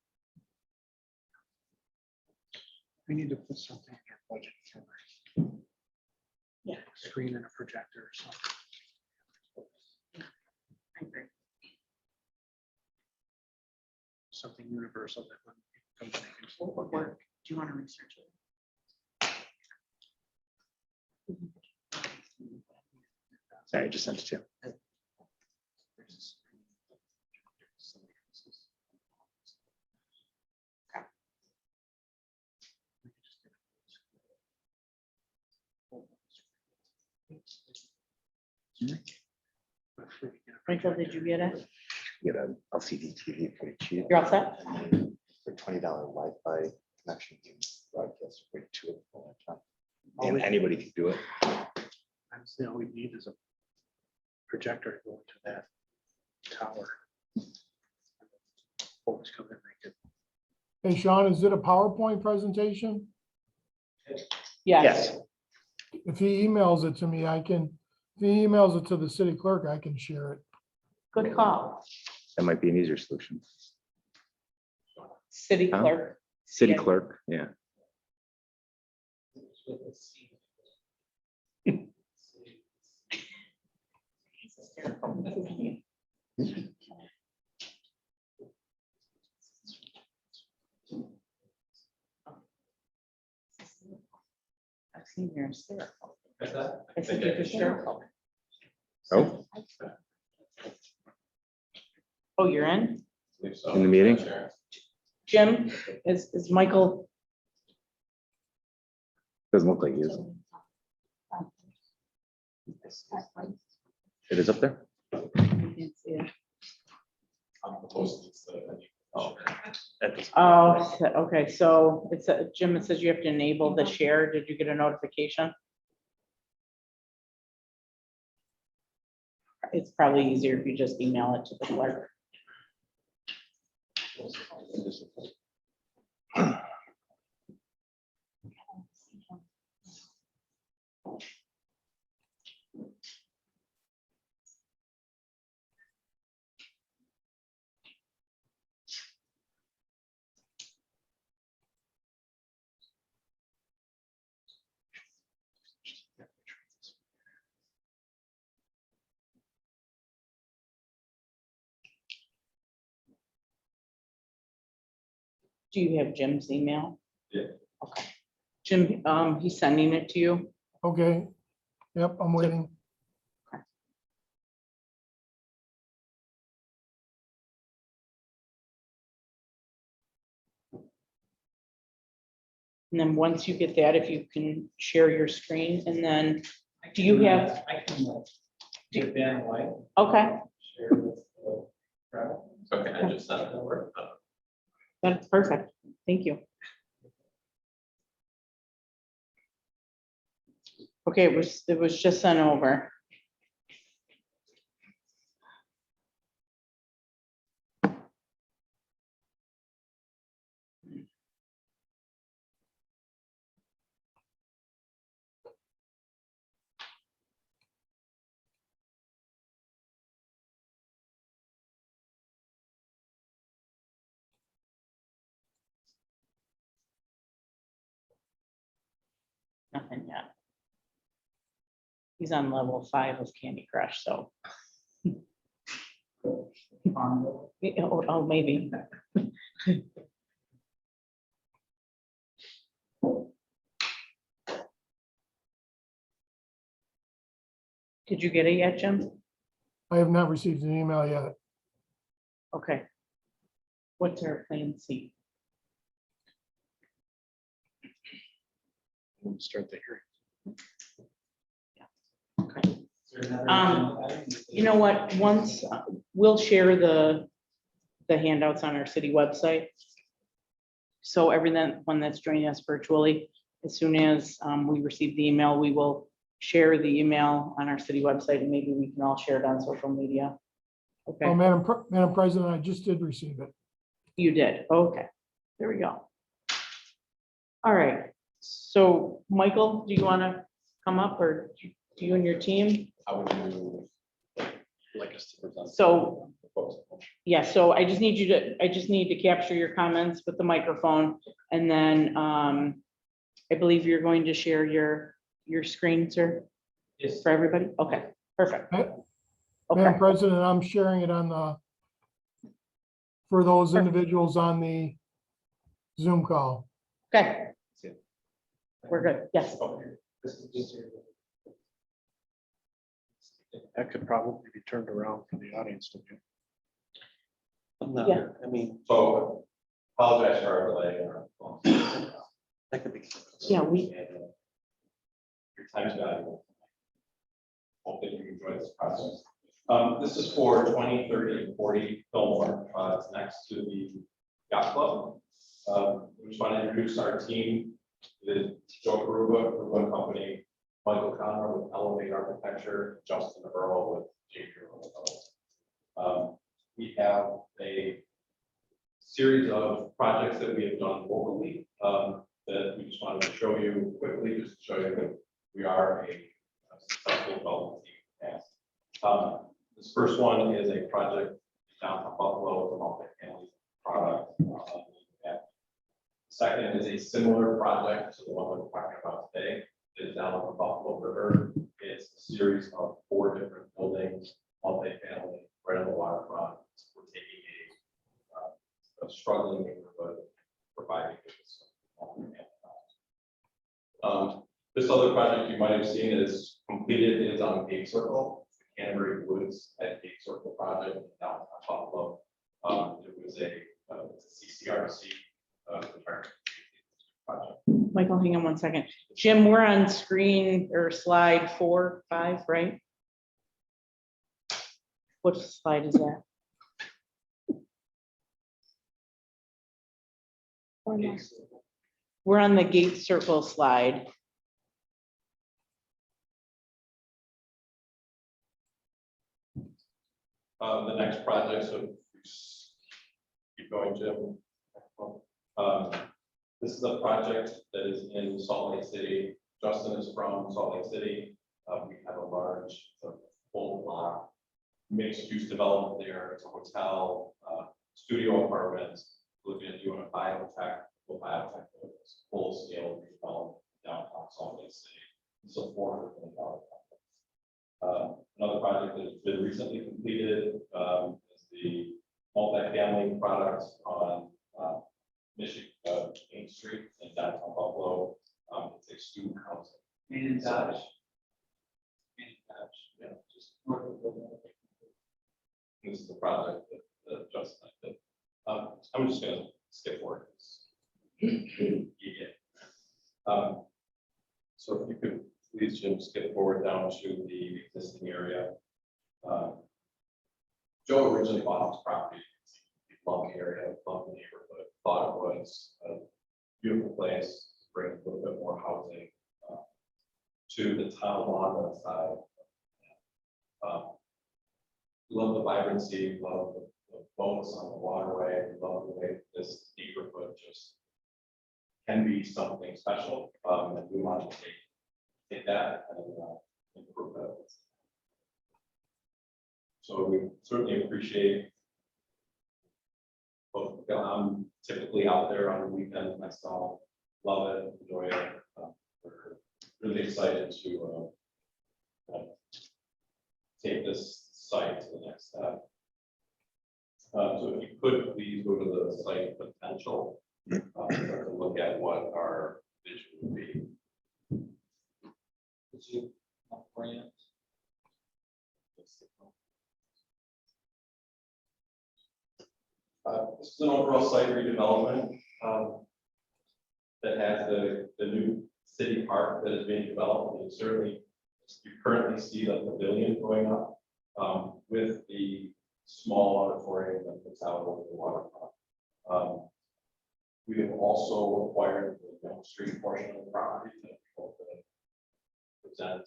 We need to put something in our budget for Yeah. screen and a projector or something. I agree. Something universal that when people come to make it What would work? Do you want to research it? Sorry, I just sent it to you. Rachel, did you get it? Get an LCD TV pretty cheap. You're all set? For $20 Wi-Fi connection. you can Broadcast right to it. all the time. And anybody can do it. Honestly, all we need is a projector to go into that tower. Folks come in, they can. Hey, Sean, is it a PowerPoint presentation? Yes. If he emails it to me, I can, if he emails it to the city clerk, I can share it. Good call. That might be an easier solution. City Huh? clerk. City Yeah. clerk, yeah. I've seen you're hysterical. What's that? I said you're hysterical. Oh, Oh, you're in? in the meeting? Jim, is Michael? Doesn't look like he is. It is up there? I can't see it. Oh, okay, so it's, Jim, it says you have to enable the share. Did you get a notification? It's probably easier if you just email it to the clerk. Do you have Jim's email? Yeah. Okay. Jim, he's sending it to you. Okay. Yep, I'm waiting. And then once you get that, if you can share your screen, and then, do you have, I can get Ben White. okay, Share with the crowd. Okay, I just sent it over. that's perfect. Thank you. Okay, it was just sent over. Nothing yet. He's on level 5 of Candy Crush, so. Oh, maybe. Did you get it yet, Jim? I have not received an email yet. Okay. What's our plan C? Start the hearing. Okay. You know what, once, we'll share the handouts on our city website. So everyone that's joining us virtually, as soon as we receive the email, we will share the email on our city website, and maybe we can all share it on social media. Oh, Okay, Madam President, I just did receive it. you did, okay, there we go. All right, so Michael, do you want to come up, or do you and your team? How would you like us to present? So, the proposal? yeah, so I just need to capture your comments with the microphone, and then I believe you're going to share your screen, sir, Yes. for everybody? Okay, perfect. Madam Okay, President, I'm sharing it on for those individuals on the Zoom call. okay. We're good, yes. That could probably be turned around for the audience to view. No, Yeah. I mean, So apologize for our delay. that could be. Yeah, we, Your time is valuable. Hope that you enjoy this process. This is for 20, 30, and 40 Fillmore. It's next to the yacht club. We just want to introduce our team. The Joe Karuba Company, Michael Conner with Elevate Architecture, Justin Earl with J. We have a series of projects that we have done locally that we just wanted to show you quickly, just to show you that we are a successful development team in the past. This first one is a project downtown Buffalo, it's a multi-family product. Second is a similar project to the one we're talking about today. It's down on the Buffalo River. It's a series of 4 different buildings, multifamily, right on the waterfront. We're taking a struggling neighborhood, providing it with some. This other project you might have seen is completed, is on Gate Circle, the Canterbury Woods at Gate Circle project in downtown Buffalo. It was it's a CCRC project. Michael, hang on one second. Jim, we're on screen or slide 4, 5, right? What slide is that? Or not? We're on the Gate Circle slide. The next project, so keep going, Jim. This is a project that is in Salt Lake City. Justin is from Salt Lake City. We have a large full block mixed use development there. It's a hotel, studio apartments. Looking at doing a biotech full scale redevelopment downtown Salt Lake City. It's a $400 million. Another project that has been recently completed is the multifamily product on Michigan Main Street in downtown Buffalo. It's a student housing. Main Dodge. Yeah, just north of the. This is the project that Justin did. I'm just gonna skip forward. So if you could please, Jim, skip forward down to the existing area. Joe originally bought this property. He loved the area, loved the neighborhood, thought it was a beautiful place, bring a little bit more housing to the town on that side. Love the vibrancy, love the boats on the waterway, love the way this neighborhood just can be something special. And we want to take that and improve that. So we certainly appreciate both. I'm typically out there on the weekend myself, love it, enjoy it. We're really excited to take this site to the next step. So if you could please go to the site potential, start to look at what our vision would be. This is an overall site redevelopment that has the new city park that is being developed. And certainly, you currently see the pavilion going up with the small auditorium that's out over the waterfront. We have also acquired the Young Street portion of the property that we hope to present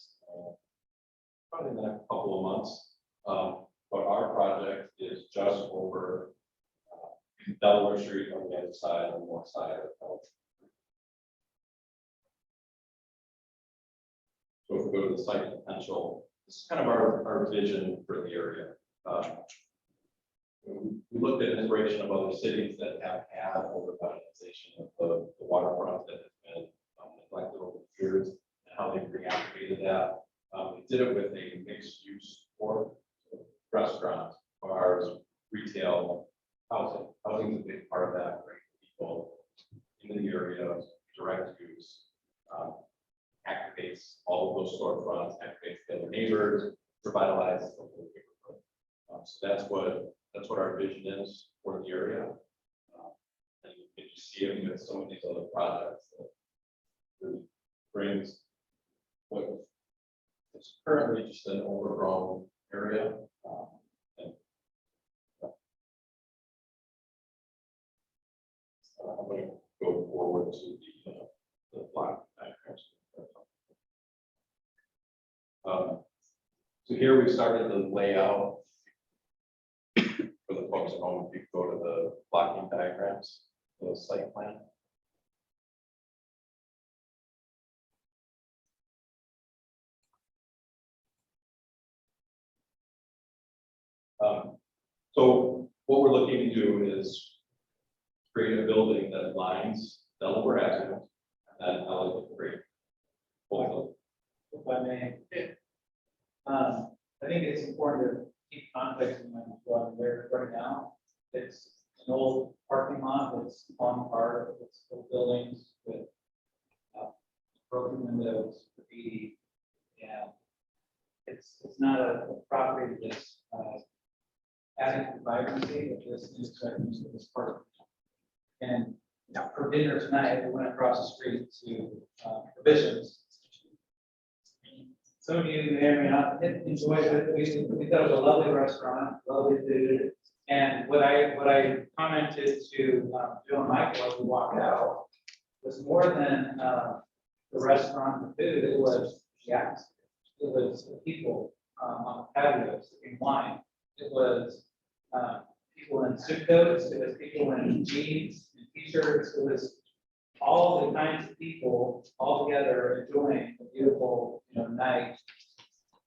probably in the next couple of months. But our project is just over Delaware Street on the other side, on the north side of the. So if we go to the site potential, this is kind of our vision for the area. We looked at inspiration of other cities that have had overvitalization of the waterfront that has been neglected over the years and how they've reactivated that. We did it with a mixed use for restaurants, bars, retail, housing. Housing is a big part of that, bringing people into the area, direct use, activates all of those storefronts, activates the other neighbors, revitalizes the whole neighborhood. So that's what our vision is for the area. And you can see it with some of these other projects that really brings what is currently just an overgrown area. I'm going to go forward to the block diagrams. So here we started the layout for the folks at home. If you go to the blocking diagrams, the site plan. So what we're looking to do is create a building that aligns Delaware Avenue, and then Elliott Creek. Both If I may. I think it's important to keep context in mind while I'm there right now. It's an old parking lot that's falling apart, it's full buildings with broken windows, graffiti, and it's not a property that's adding to vibrancy of this intersection of this park. And for dinner tonight, we went across the street to Provisions. Some of you may or may not enjoy it. We thought it was a lovely restaurant, lovely food. And what I commented to Joe and Michael as we walked out was more than the restaurant and the food, it was the atmosphere. It was the people on the patios drinking wine. It was people in suit coats, it was people in jeans and t-shirts, it was all the kinds of people all together enjoying a beautiful, night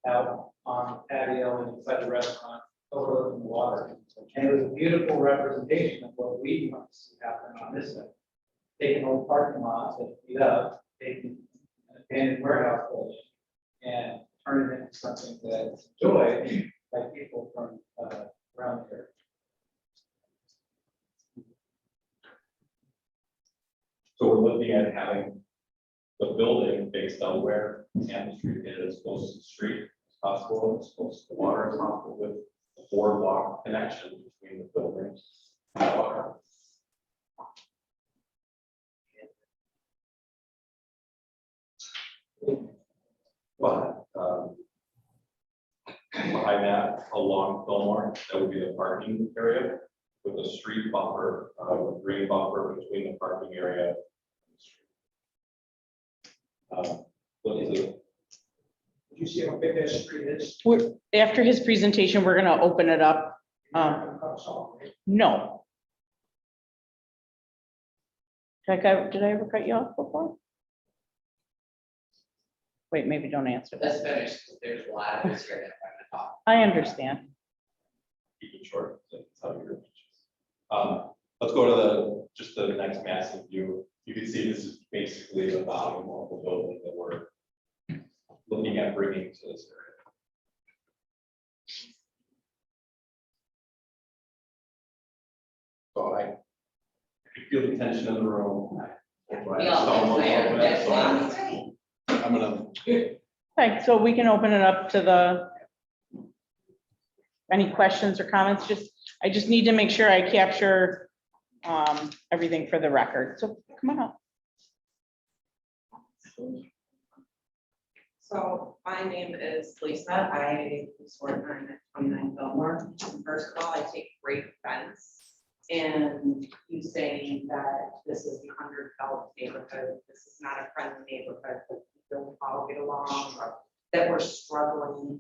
out on the patio and inside the restaurant overlooking the water. And it was a beautiful representation of what we want to see happen on this side. Taking old parking lots that beat up, taking an abandoned warehouse building and turning it into something that's enjoyed by people from around here. So we're looking at having the building based on where Campbell Street is, as close to the street as possible, as close to the water as possible, with a boardwalk connection between the buildings and the water. But behind that, along Fillmore, that would be the parking area with a street buffer, with green buffer between the parking area. What is it? Did you see how big that street is? After his presentation, we're gonna open it up. No. Did I ever cut you off before? Wait, maybe don't answer Let's that. finish, there's a lot of this here that I'm gonna talk. I understand. Keep it short. That's how you're. Let's go to just the next massive view. You can see this is basically the bottom of the building that we're looking at bringing to this area. So I could feel the tension in the room. We all understand, yes, I'm gonna. Okay, so we can open it up to any questions or comments, I just need to make sure I capture everything for the record, so come on up. So my name is Lisa. I was sworn in at 29 Fillmore. First of all, I take great offense in you saying that this is an underdeveloped neighborhood. This is not a friendly neighborhood, that people all get along, or that we're struggling.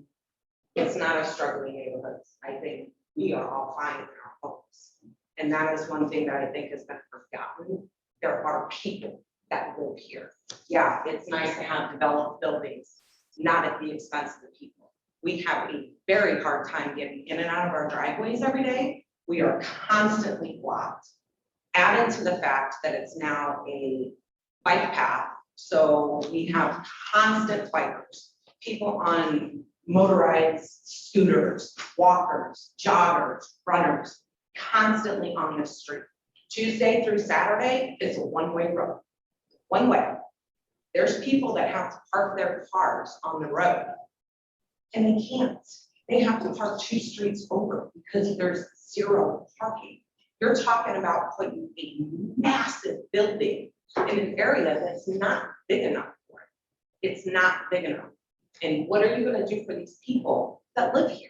It's not a struggling neighborhood. I think we are all fine in our homes. And that is one thing that I think has been forgotten. There are people that live here. Yeah, it's nice to have developed buildings, not at the expense of the people. We have a very hard time getting in and out of our driveways every day. We are constantly blocked. Added to the fact that it's now a bike path, so we have constant bikers, people on motorized scooters, walkers, joggers, runners, constantly on this street. Tuesday through Saturday is a one-way road. One way. There's people that have to park their cars on the road. And they can't. They have to park 2 streets over because there's 0 parking. You're talking about putting a massive building in an area that's not big enough for it. It's not big enough. And what are you gonna do for these people that live here?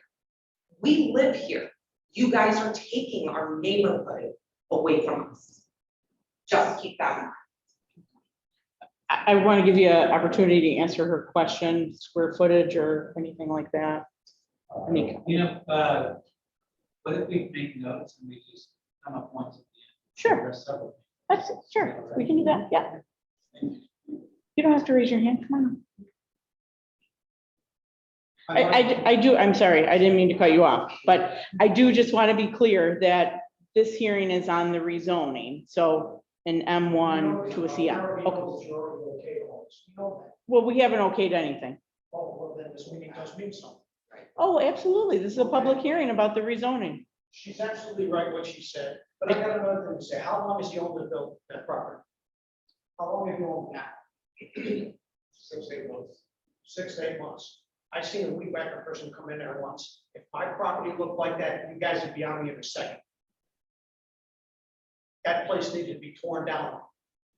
We live here. You guys are taking our neighborhood away from us. Just keep that in mind. I want to give you an opportunity to answer her question, square footage or anything like that. Any- What if we make notes and we just come up once at the end? Sure, There are several. sure, we can do that, yeah. You don't have to raise your hand, come on. I do, I'm sorry, I didn't mean to cut you off, but I do just want to be clear that this hearing is on the rezoning. So an M1 to a CM. Okay. Well, we haven't okayed anything. Oh, well, then this meeting does mean something. Oh, absolutely. This is a public hearing about the rezoning. She's absolutely right what she said, but I got another thing to say. How long has he owned the bill, that property? How long have you owned that? 6 to 8 months. 6 to 8 months. I seen a weed whacker person come in there once. If my property looked like that, you guys would be on me in a second. That place needed to be torn down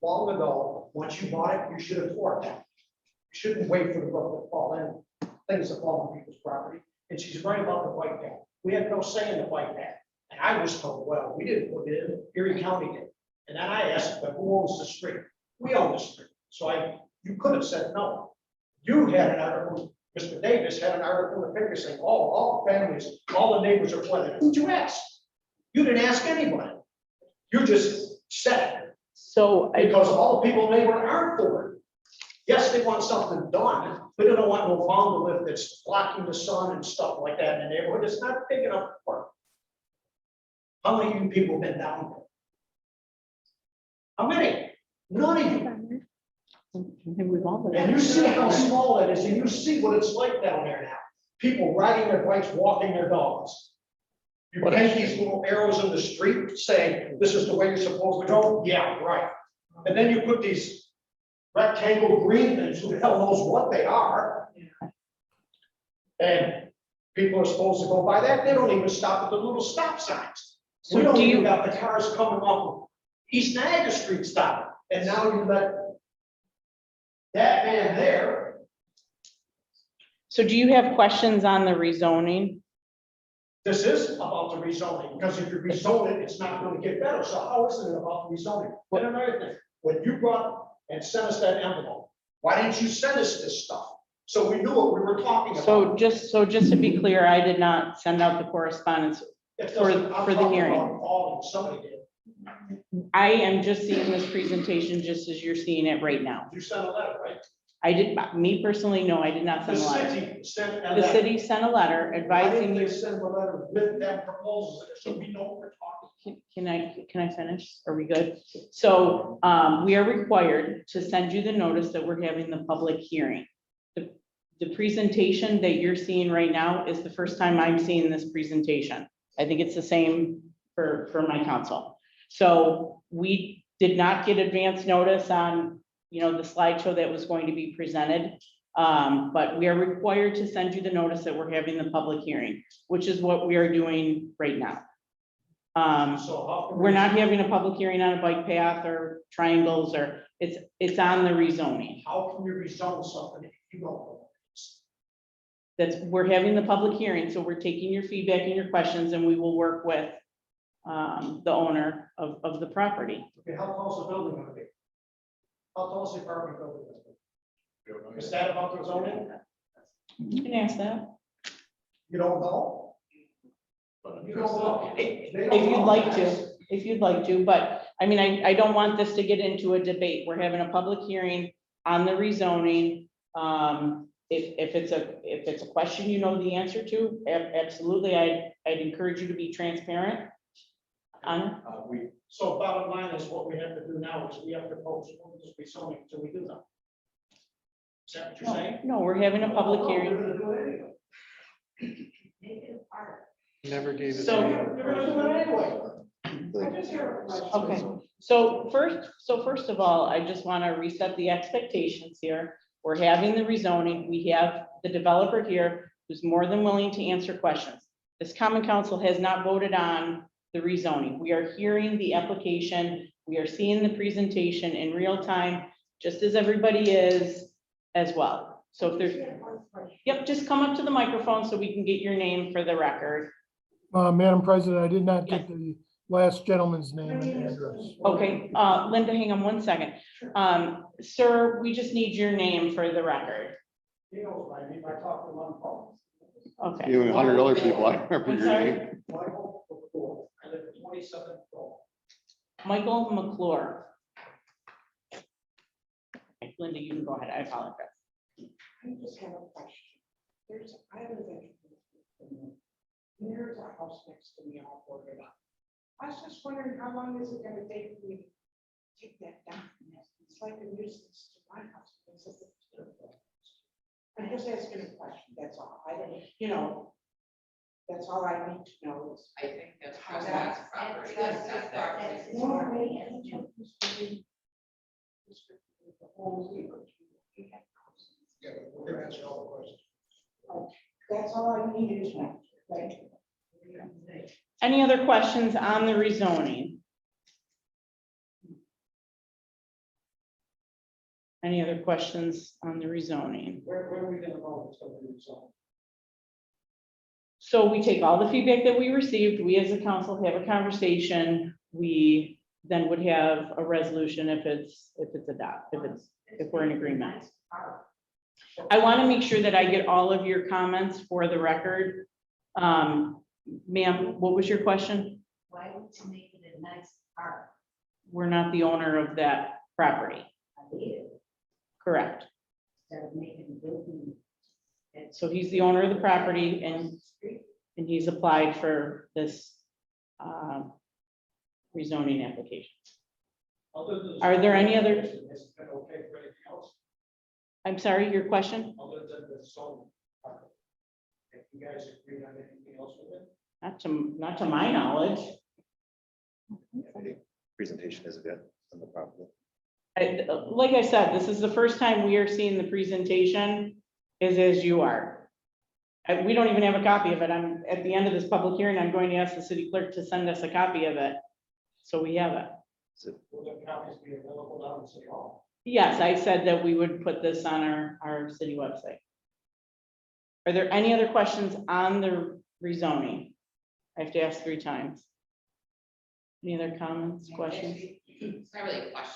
long ago. Once you bought it, you should have torn it down. You shouldn't wait for the roof to fall in, things that fall on people's property. And she's right about the bike path. We had no say in the bike path. And I was told, well, we didn't put it in, Erie County did. And then I asked, but who owns the street? We own the street. So you could have said no. You had an article, Mr. Davis had an article in the paper saying, oh, all families, all the neighbors are flooded. Who'd you ask? You didn't ask anybody. You just said it. So Because all the people in the neighborhood aren't for it. Yes, they want something done, but they don't want no monolith that's blocking the sun and stuff like that in the neighborhood. It's not big enough for. How many of you people have been down there? How many? None of you. And you see how small it is, and you see what it's like down there now. People riding their bikes, walking their dogs. You paint these little arrows in the street saying, this is the way you're supposed to go? Yeah, right. And then you put these rectangle green things, who the hell knows what they are? And people are supposed to go by that, they don't even stop at the little stop signs. So We don't do even you- got the cars coming off of East Niagara Street stop, and now you let that man there. So do you have questions on the rezoning? This is about the rezoning, because if you rezone it, it's not gonna get better, so how is it about the rezoning? And another thing, when you brought and sent us that envelope, why didn't you send us this stuff? So we knew what we were talking about. So just to be clear, I did not send out the correspondence. It for- doesn't- I'm for the talking hearing. about all, somebody did. I am just seeing this presentation just as you're seeing it right now. You sent a letter, right? I did, me personally, no, I did not The send a letter. city sent a The letter. city sent a letter Why advising didn't they you. send a letter with them proposals, so we know what we're talking? Can I finish? Are we good? So, we are required to send you the notice that we're having the public hearing. The presentation that you're seeing right now is the first time I'm seeing this presentation. I think it's the same for my council. So we did not get advance notice on, the slideshow that was going to be presented. But we are required to send you the notice that we're having the public hearing, which is what we are doing right now. So how can we- We're not having a public hearing on a bike path or triangles, or it's on the rezoning. How can you rezone something if you don't know? We're having the public hearing, so we're taking your feedback and your questions, and we will work with the owner of the property. Okay, how tall is the building gonna be? How tall is the apartment building gonna be? Is that about the zoning? You can ask that. You don't know? You don't know. They don't If you'd know. like to, but I mean, I don't want this to get into a debate. We're having a public hearing on the rezoning. If it's a question you know the answer to, absolutely, I'd encourage you to be transparent. So bottom line is what we have to do now is we have to postpone this rezoning until we do that. Is that what you're saying? No, we're having a public No, hearing. We're gonna do it anyway. Never gave it. So- You're gonna do it anyway. I just hear it. Okay, so first of all, I just want to reset the expectations here. We're having the rezoning. We have the developer here who's more than willing to answer questions. This common council has not voted on the rezoning. We are hearing the application. We are seeing the presentation in real time, just as everybody is as well. So if there's, yep, just come up to the microphone so we can get your name for the record. Madam President, I did not get the last gentleman's name and address. Okay, Linda, hang on one second. Sir, we just need your name for the record. He knows what I mean, I talked to him on the phone. Okay, You and 100 other people, I remember I'm your sorry? name. Michael McClure, I live at 27th floor. Michael McClure. Linda, you can go ahead. I apologize. I just have a question. I have an event. There's a house next to me all boarded up. I was just wondering, how long is it gonna take me take that down. It's like a nuisance to my house. I'm just asking a question, that's all. I don't, you know, that's all I need to know is. I think that's how Prescott's that- property. that's- That's that's- that. that's more me and you. The whole year. Yeah, but we're gonna answer all the questions. That's all I needed to know. Thank you. Any other questions on the rezoning? Any other questions on the rezoning? Where are we gonna go? It's gonna be so. So we take all the feedback that we received, we as a council have a conversation, we then would have a resolution if it's if we're in agreement. I want to make sure that I get all of your comments for the record. Ma'am, what was your question? Why would you make it a nice park? We're not the owner of that property, I need it, correct? instead of making a building. So he's the owner of the property and he's applied for this rezoning application. Are there any other- Has it been okay for anything else, I'm sorry, your question? other than the solar part? Have you guys agreed on anything else with it? Not to my knowledge. Presentation is good on the property. Like I said, this is the first time we are seeing the presentation is as you are. We don't even have a copy of it. I'm, at the end of this public hearing, I'm going to ask the city clerk to send us a copy of it. So we have it. Will the copies be available down in City Hall? Yes, I said that we would put this on our city website. Are there any other questions on the rezoning? I have to ask 3 times. Any other comments, questions? It's not really a question.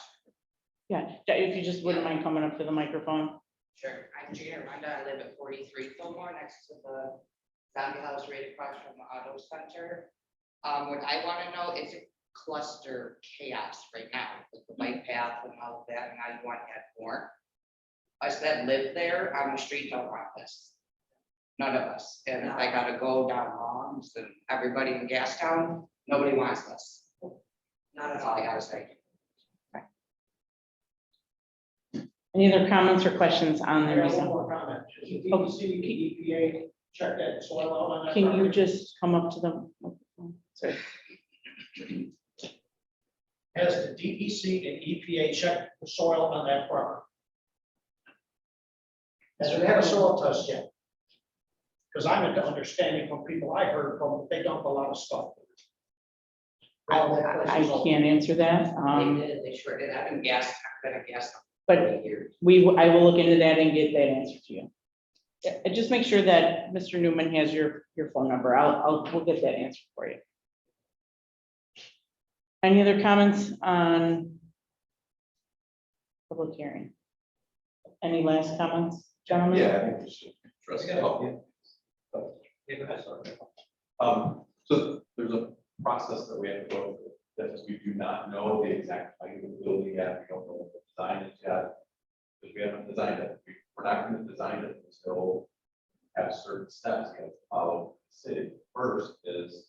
Yeah, if you just wouldn't mind coming up to the microphone. Sure, I'm Gina Renda, I live at 43 Fillmore, next to the zombie house right across from the auto center. What I want to know is a cluster chaos right now, with the bike path and all of that, and now you want to add more. Us that live there on the street don't want this. None of us, and if I gotta go down Longs and everybody in Gastown, nobody wants this. That's all I gotta say. Any other comments or questions on the I got one rezoning? more comment. Does the DEC, EPA check that soil out on that? Can you property? just come up to the microphone? Sorry. Has the DEC and EPA checked the soil on that property? Has it had a soil test yet? Because I'm into understanding from people I heard from, they dump a lot of stuff. I can't answer that, They sure did, I've been gassed, I've been a gas. but Years. I will look into that and get that answer to you. Yeah, just make sure that Mr. Newman has your phone number. We'll get that answer for you. Any other comments on public hearing? Any last comments, gentlemen? Yeah, I think we should address that. Yeah, go ahead, sorry. So there's a process that we have to go through, that is, we do not know the exact height of the building yet, we don't know what the design is yet. Because we haven't designed it, we're not going to design it until we have certain steps we have to follow. The city first is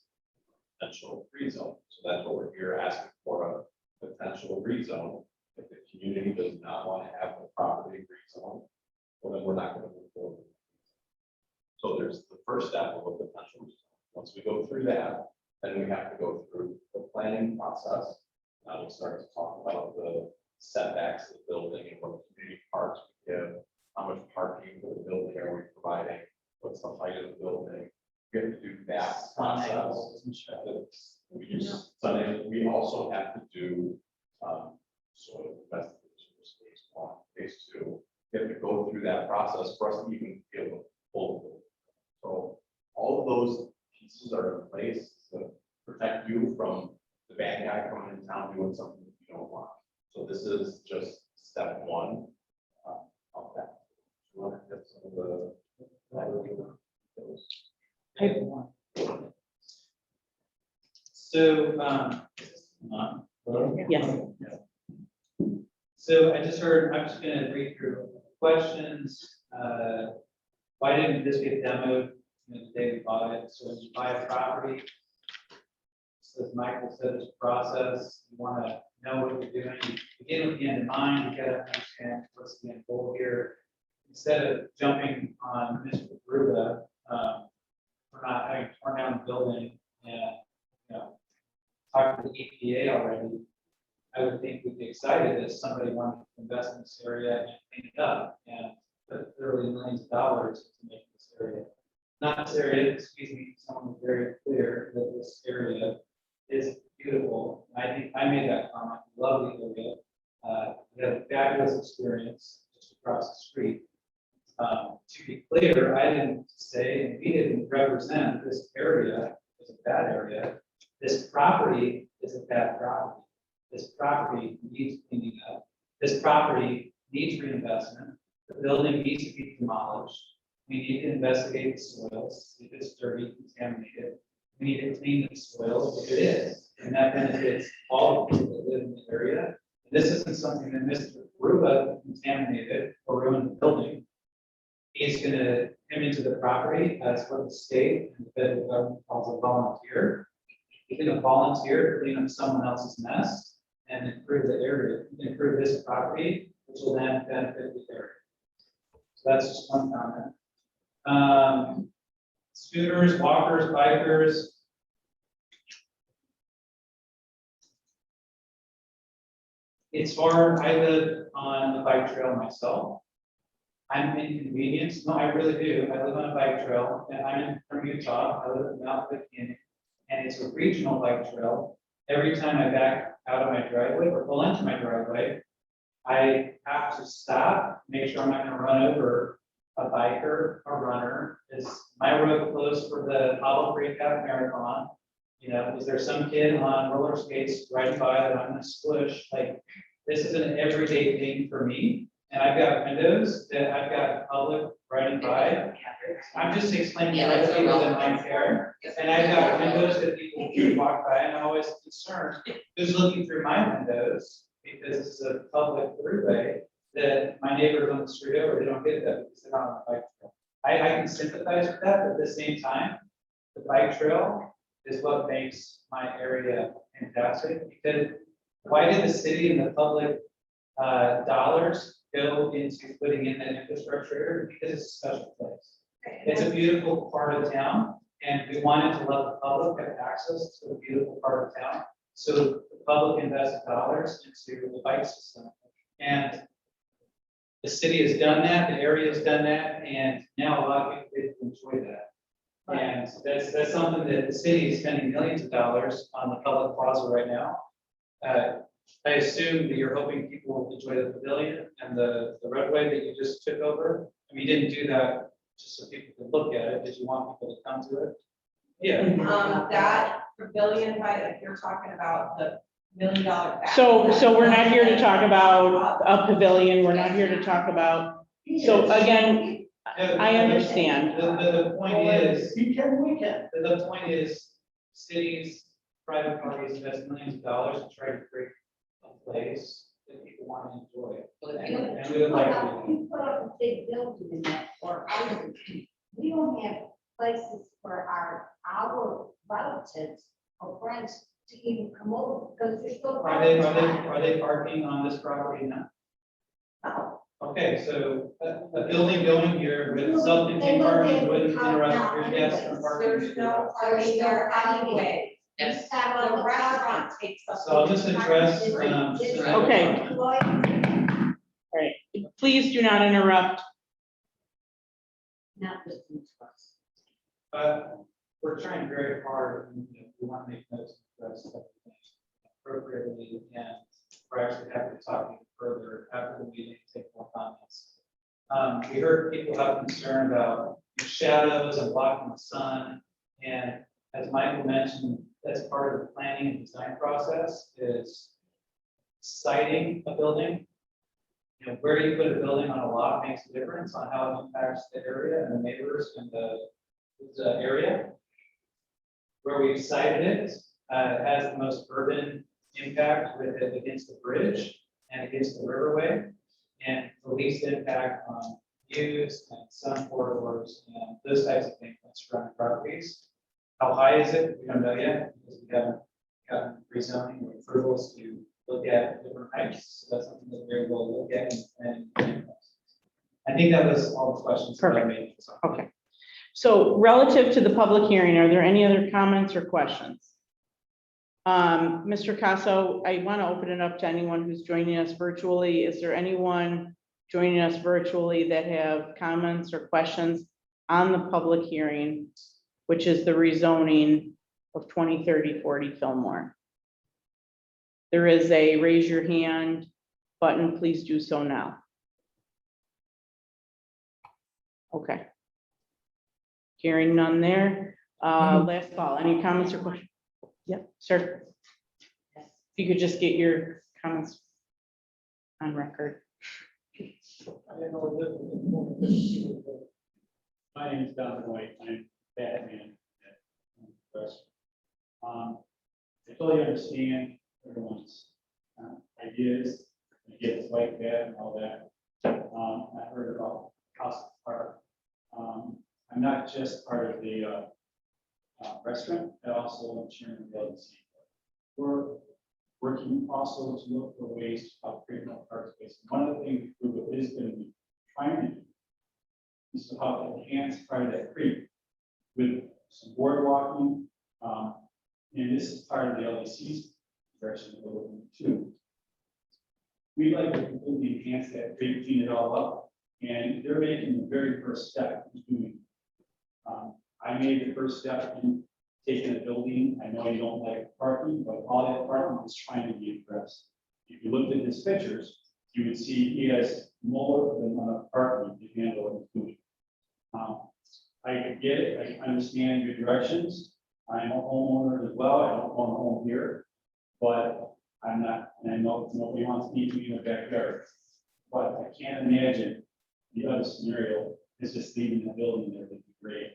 potential rezone, so that's what we're here asking for, a potential rezone. If the community does not want to have the property rezone, well, then we're not going to move forward. So there's the first step of a potential rezone. Once we go through that, then we have to go through the planning process. Now we'll start to talk about the setbacks of the building and what community parks we give, how much parking for the building are we providing, what's the height of the building. We have to do that process. We use Sunday. We also have to do sort of investigation for phase 1, phase 2. We have to go through that process for us to even give a full. So all of those pieces are in place to protect you from the bad guy coming in town doing something that you don't want. So this is just step 1 of that. You want to get some of the. So, Yes. So I just heard, I'm just gonna read through questions. Why didn't this get demoed the day we bought it? So when you buy a property, as Michael said, it's a process. You want to know what you're doing. You begin with the end in mind. You got to understand what's the end goal here. Instead of jumping on Mr. Gruba, for not having torn down the building and, talking to the EPA already, I would think we'd be excited if somebody wanted to invest in this area and clean it up and put literally millions of dollars to make this area. Not this area, excuse me, someone was very clear that this area is beautiful. I think I made that comment, love the area. We had a fabulous experience just across the street. To be clear, I didn't say, and we didn't represent this area as a bad area. This property is a bad property. This property needs cleaning up. This property needs reinvestment. The building needs to be demolished. We need to investigate the soils. If it's dirty, contaminated, we need to clean the soils if it is. And that benefits all the people that live in the area. This isn't something that Mr. Gruba contaminated or ruined the building. He's going to come into the property. That's what the state and the federal government calls a volunteer. He's going to volunteer to clean up someone else's mess and improve the area, improve this property, which will then benefit the area. So that's just one comment. Scooters, walkers, bikers. It's far. I live on a bike trail myself. I'm inconvenienced. No, I really do. I live on a bike trail, and I'm from Utah. I live in Mount Canyon, and it's a regional bike trail. Every time I back out of my driveway or pull into my driveway, I have to stop, make sure I'm not going to run over a biker or runner. Is my road closed for the Hollow Creek Half Marathon? Is there some kid on roller skates riding by that I'm going to squish? Like, this is an everyday thing for me. And I've got windows that I've got public riding by. I'm just explaining to other people that might care. And I've got windows that people can walk by, and I'm always concerned who's looking through my windows because it's a public throughway that my neighbors on the street over, they don't get that because they're not on the bike trail. I can sympathize with that, but at the same time, the bike trail is what makes my area fantastic. Because why did the city and the public dollars go into putting in that infrastructure? Because it's a special place. It's a beautiful part of town, and we wanted to let the public have access to a beautiful part of town. So the public invested dollars into the bike system. And the city has done that, the area has done that, and now a lot of people enjoy that. And that's something that the city is spending millions of dollars on the public plaza right now. I assume that you're hoping people will enjoy the pavilion and the roadway that you just took over. I mean, you didn't do that just so people could look at it. Did you want people to come to it? Yeah. That pavilion, if you're talking about the $1 million. So we're not here to talk about a pavilion. We're not here to talk about, so again, I understand. The point is, We can. the point is, cities, private parties invest millions of dollars to try to create a place that people want to enjoy. And we would like to. You put up a big building in that or houses. We don't have places for our relatives or friends to even come over because they're still. Are they parking on this property now? No. Okay, so a building going here with self-contained parking wouldn't interrupt your guests from parking. There's no parking there anyway. Yes. The restaurant takes up. So I'll just address, Okay. All right, please do not interrupt. Not listening to us. We're trying very hard, and we want to make notes and address everything appropriately, and we're actually happy to talk even further after the meeting, take more comments. We heard people have concern about shadows and blocking the sun, and as Michael mentioned, that's part of the planning and design process is siting a building. Where you put a building on a lot makes a difference on how it impacts the area and the neighbors and the area. Where we've sited it has the most urban impact with it against the bridge and against the riverway, and the least impact on views and sun corridors and those types of things on surrounding properties. How high is it? We don't know yet because we haven't gotten rezoning or approvals to look at different types. So that's something that they will look at and I think that was all the questions that I made. Okay. So relative to the public hearing, are there any other comments or questions? Mr. Casso, I want to open it up to anyone who's joining us virtually. Is there anyone joining us virtually that have comments or questions on the public hearing, which is the rezoning of 2030-40 Fillmore? There is a raise your hand button. Please do so now. Okay. Hearing none there. Last call. Any comments or questions? Yep, sir. If you could just get your comments on record. My name is Don White. I'm Batman. I totally understand everyone's ideas, ideas like that and all that. I heard about House Park. I'm not just part of the restaurant, I also am chairman of the LDC. We're working also to look for ways to upgrade our park space. One of the things Google is going to be trying to do is to help enhance part of that creek with some boardwalking. And this is part of the LDC's direction that we're looking to. We'd like to completely enhance that creek, clean it all up, and they're making the very first step in doing it. I made the first step in taking a building. I know you don't like parking, but all that parking is trying to be addressed. If you looked at his pictures, you would see he has more than enough parking to handle what he's doing. I get it. I understand your directions. I'm a homeowner as well. I don't own a home here, but I'm not, and I know nobody wants me to be in the backyard. But I can't imagine the other scenario is just leaving the building there would be great.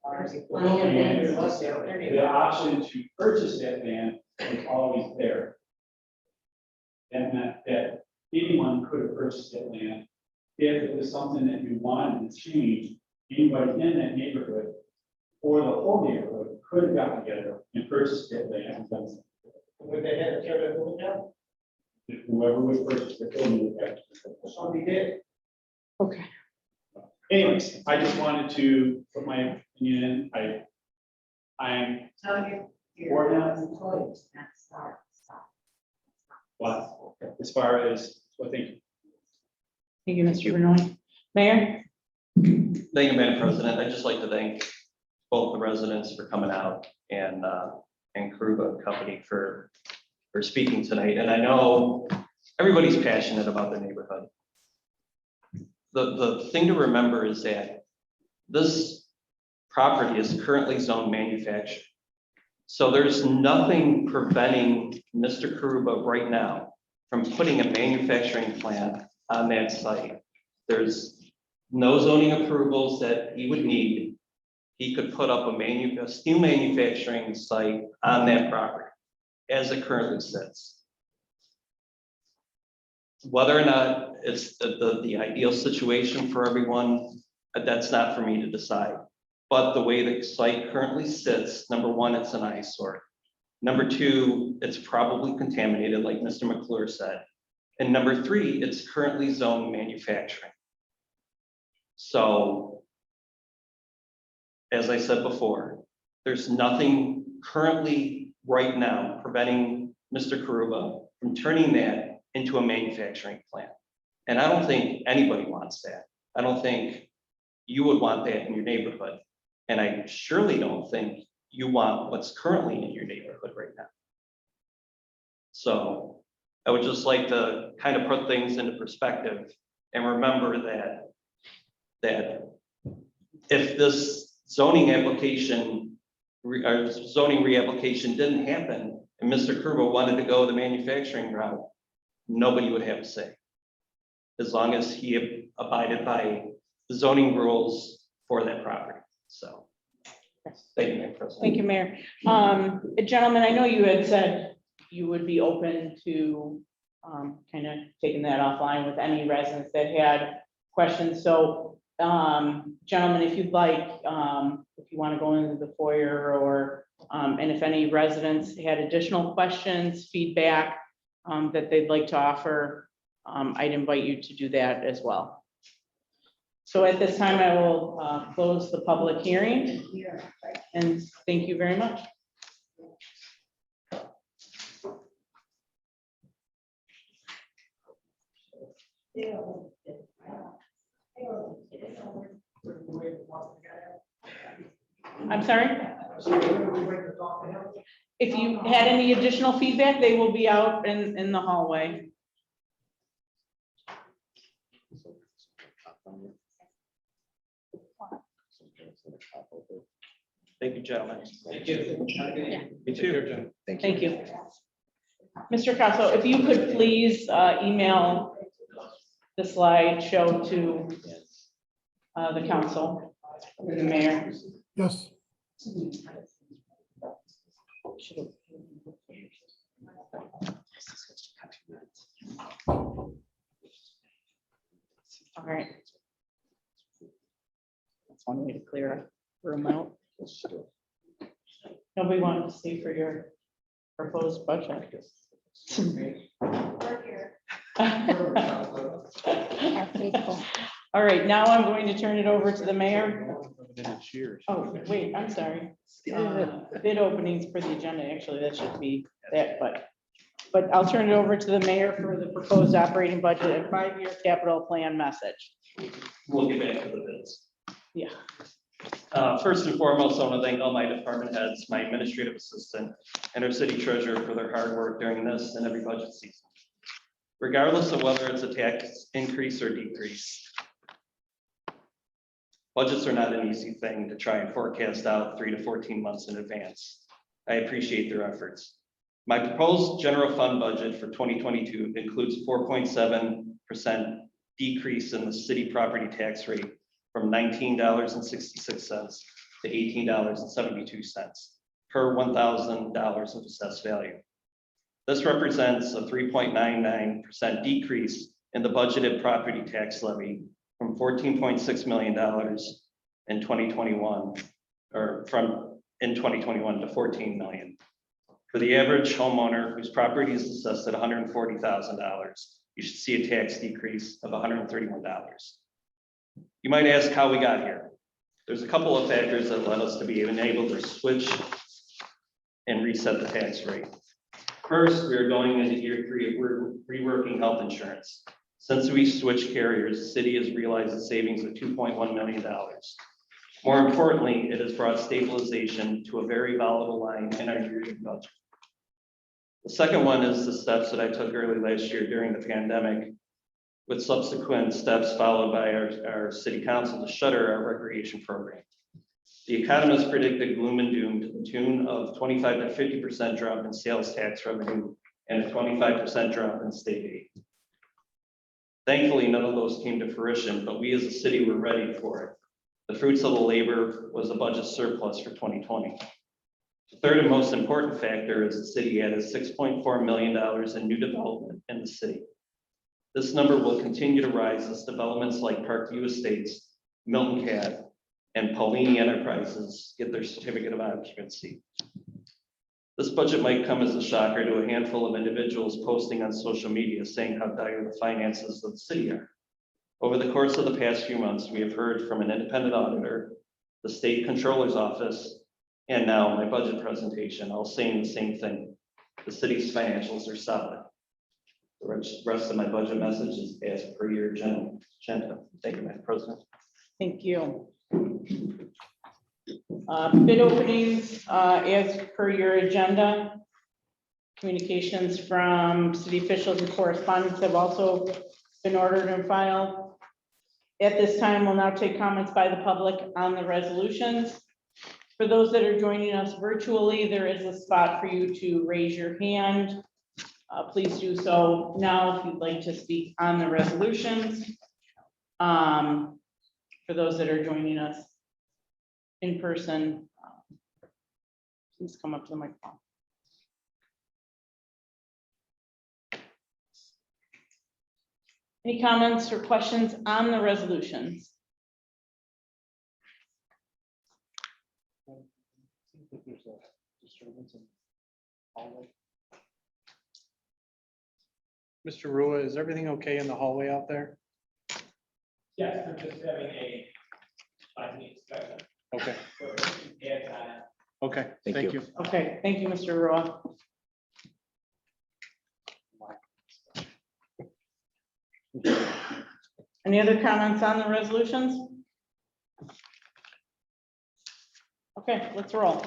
And the option to purchase that land is always there. And that anyone could have purchased that land if it was something that you wanted to change. Anybody in that neighborhood or the whole neighborhood could have gotten together and purchased that land. Would they have to tear that building down? If whoever would purchase the building would have to. Somebody did. Okay. Anyways, I just wanted to put my opinion in. I'm So for that. employees, not stop. But as far as, well, thank you. Thank you, Mr. Benoit. Mayor? Thank you, Madam President. I'd just like to thank both the residents for coming out and Kruba Company for speaking tonight. And I know everybody's passionate about their neighborhood. The thing to remember is that this property is currently zoned manufacturing. So there's nothing preventing Mr. Kruba right now from putting a manufacturing plant on that site. There's no zoning approvals that he would need. He could put up a steel manufacturing site on that property as it currently sits. Whether or not it's the ideal situation for everyone, that's not for me to decide. But the way the site currently sits, number one, it's an eyesore. Number two, it's probably contaminated, like Mr. McClure said. And number three, it's currently zoned manufacturing. So, as I said before, there's nothing currently right now preventing Mr. Karuba from turning that into a manufacturing plant. And I don't think anybody wants that. I don't think you would want that in your neighborhood. And I surely don't think you want what's currently in your neighborhood right now. So I would just like to kind of put things into perspective and remember that if this zoning application or zoning reapplication didn't happen and Mr. Kruba wanted to go the manufacturing route, nobody would have a say, as long as he abided by the zoning rules for that property. So, thank you, Madam President. Thank you, Mayor. Gentlemen, I know you had said you would be open to kind of taking that offline with any residents that had questions. So Gentlemen, if you'd like, if you want to go into the foyer or, and if any residents had additional questions, feedback that they'd like to offer, I'd invite you to do that as well. So at this time, I will close the public hearing and thank you very much. I'm sorry? If you had any additional feedback, they will be out in the hallway. Thank you, gentlemen. Thank you. You too. Thank you. Mr. Casso, if you could please email the slideshow to the council, and the mayor. Yes. All right. That's one way to clear a room out. Nobody wanted to stay for your proposed budget. We're here. Our faithful. All right, now I'm going to turn it over to the mayor. Oh, wait, I'm sorry. Bid openings for the agenda, actually, that should be that, but I'll turn it over to the mayor for the proposed operating budget and 5-year capital plan message. We'll get back to the bids. Yeah. First and foremost, I want to thank all my department heads, my administrative assistant, and our city treasurer for their hard work during this and every budget season. Regardless of whether it's a tax increase or decrease, budgets are not an easy thing to try and forecast out 3 to 14 months in advance. I appreciate their efforts. My proposed general fund budget for 2022 includes 4.7% decrease in the city property tax rate from $19.66 to $18.72 per $1,000 of assessed value. This represents a 3.99% decrease in the budgeted property tax levy from $14.6 million in 2021, or in 2021 to $14 million. For the average homeowner whose property is assessed at $140,000, you should see a tax decrease of $131. You might ask how we got here. There's a couple of factors that led us to be able to switch and reset the tax rate. First, we are going into year 3 of reworking health insurance. Since we switched carriers, the city has realized a savings of $2.1 million. More importantly, it has brought stabilization to a very volatile line in our yearly budget. The second one is the steps that I took early last year during the pandemic, with subsequent steps followed by our city council to shutter our recreation program. The economists predicted gloom and doom to the tune of 25 to 50% drop in sales tax revenue and a 25% drop in state aid. Thankfully, none of those came to fruition, but we as a city were ready for it. The fruits of the labor was a budget surplus for 2020. The third and most important factor is the city added $6.4 million in new development in the city. This number will continue to rise as developments like Parkview Estates, Milton Cat, and Paulini Enterprises get their certificate of occupancy. This budget might come as a shocker to a handful of individuals posting on social media saying how dire the finances of the city are. Over the course of the past few months, we have heard from an independent auditor, the state controller's office, and now my budget presentation, all saying the same thing. The city's financials are solid. The rest of my budget message is as per your agenda. Thank you, Madam President. Thank you. Bid openings, as per your agenda. Communications from city officials and correspondents have also been ordered and filed. At this time, we'll now take comments by the public on the resolutions. For those that are joining us virtually, there is a spot for you to raise your hand. Please do so now if you'd like to speak on the resolutions. For those that are joining us in person, please come up to the microphone. Any comments or questions on the resolutions? There's a disturbance in hallway. Mr. Rua, is everything okay in the hallway out there? Yes, they're just having a 5-minute discussion. Okay, So if you add on it, okay, Thank thank you. you. Okay, thank you, Mr. Roy. Any other comments on the resolutions? Okay, let's roll.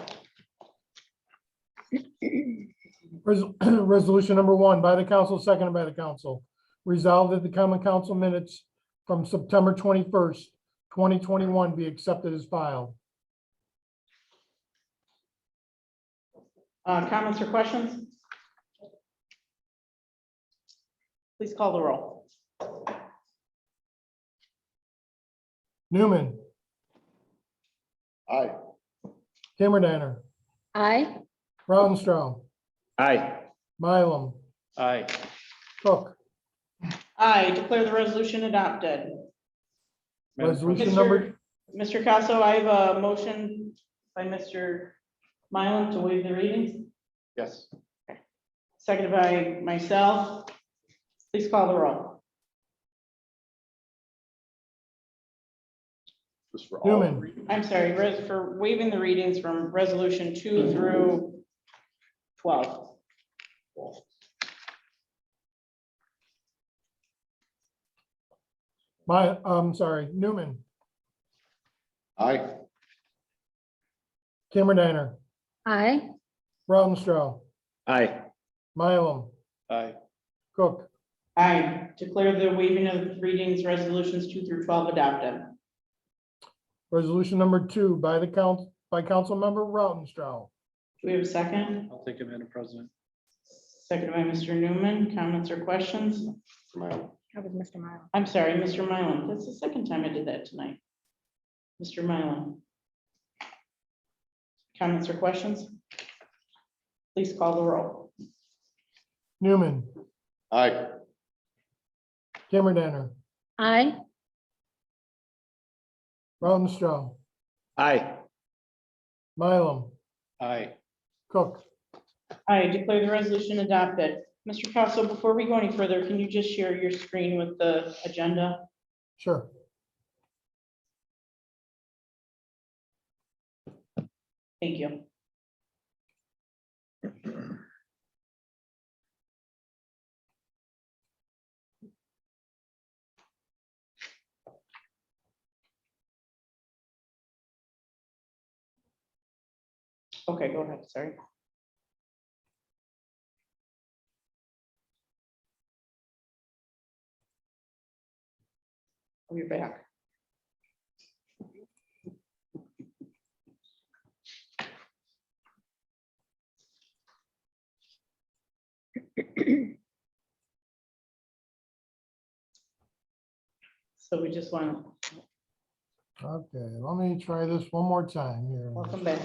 Resolution number 1 by the council, seconded by the council. Resolved that the common council minutes from September 21st, 2021 be accepted as filed. Comments or questions? Please call the roll. Newman, Aye. Kimmerdiner, Aye. Rautenstrau, Aye. Mylum, Aye. Cook. I declare the resolution adopted. Madam Resolution President, number, Mr. Casso, I have a motion by Mr. Mylum to waive the readings, Yes. seconded by myself. Please call the roll. Just for all. Newman, I'm sorry, for waiving the readings from resolution 2 through 12. I'm sorry, Newman, Aye. Kimmerdiner, Aye. Rautenstrau, Aye. Mylum, aye. Cook. I declare the waiving of readings resolutions 2 through 12 adopted. Resolution number 2 by the council, by council member Rautenstrau. Do we have a second? I'll take it, Madam President. Seconded by Mr. Newman. Comments or questions? That was Mr. Miles. I'm sorry, Mr. Mylum. That's the second time I did that tonight. Mr. Mylum. Comments or questions? Please call the roll. Newman, Aye. Kimmerdiner, Aye. Rautenstrau, Aye. Mylum, Aye. Cook. I declare the resolution adopted. Mr. Casso, before we go any further, can you just share your screen with the agenda? Sure. Thank you. Okay, go ahead, sorry. Oh, you're back. So we just want to Okay, let me try this one more time here. welcome back.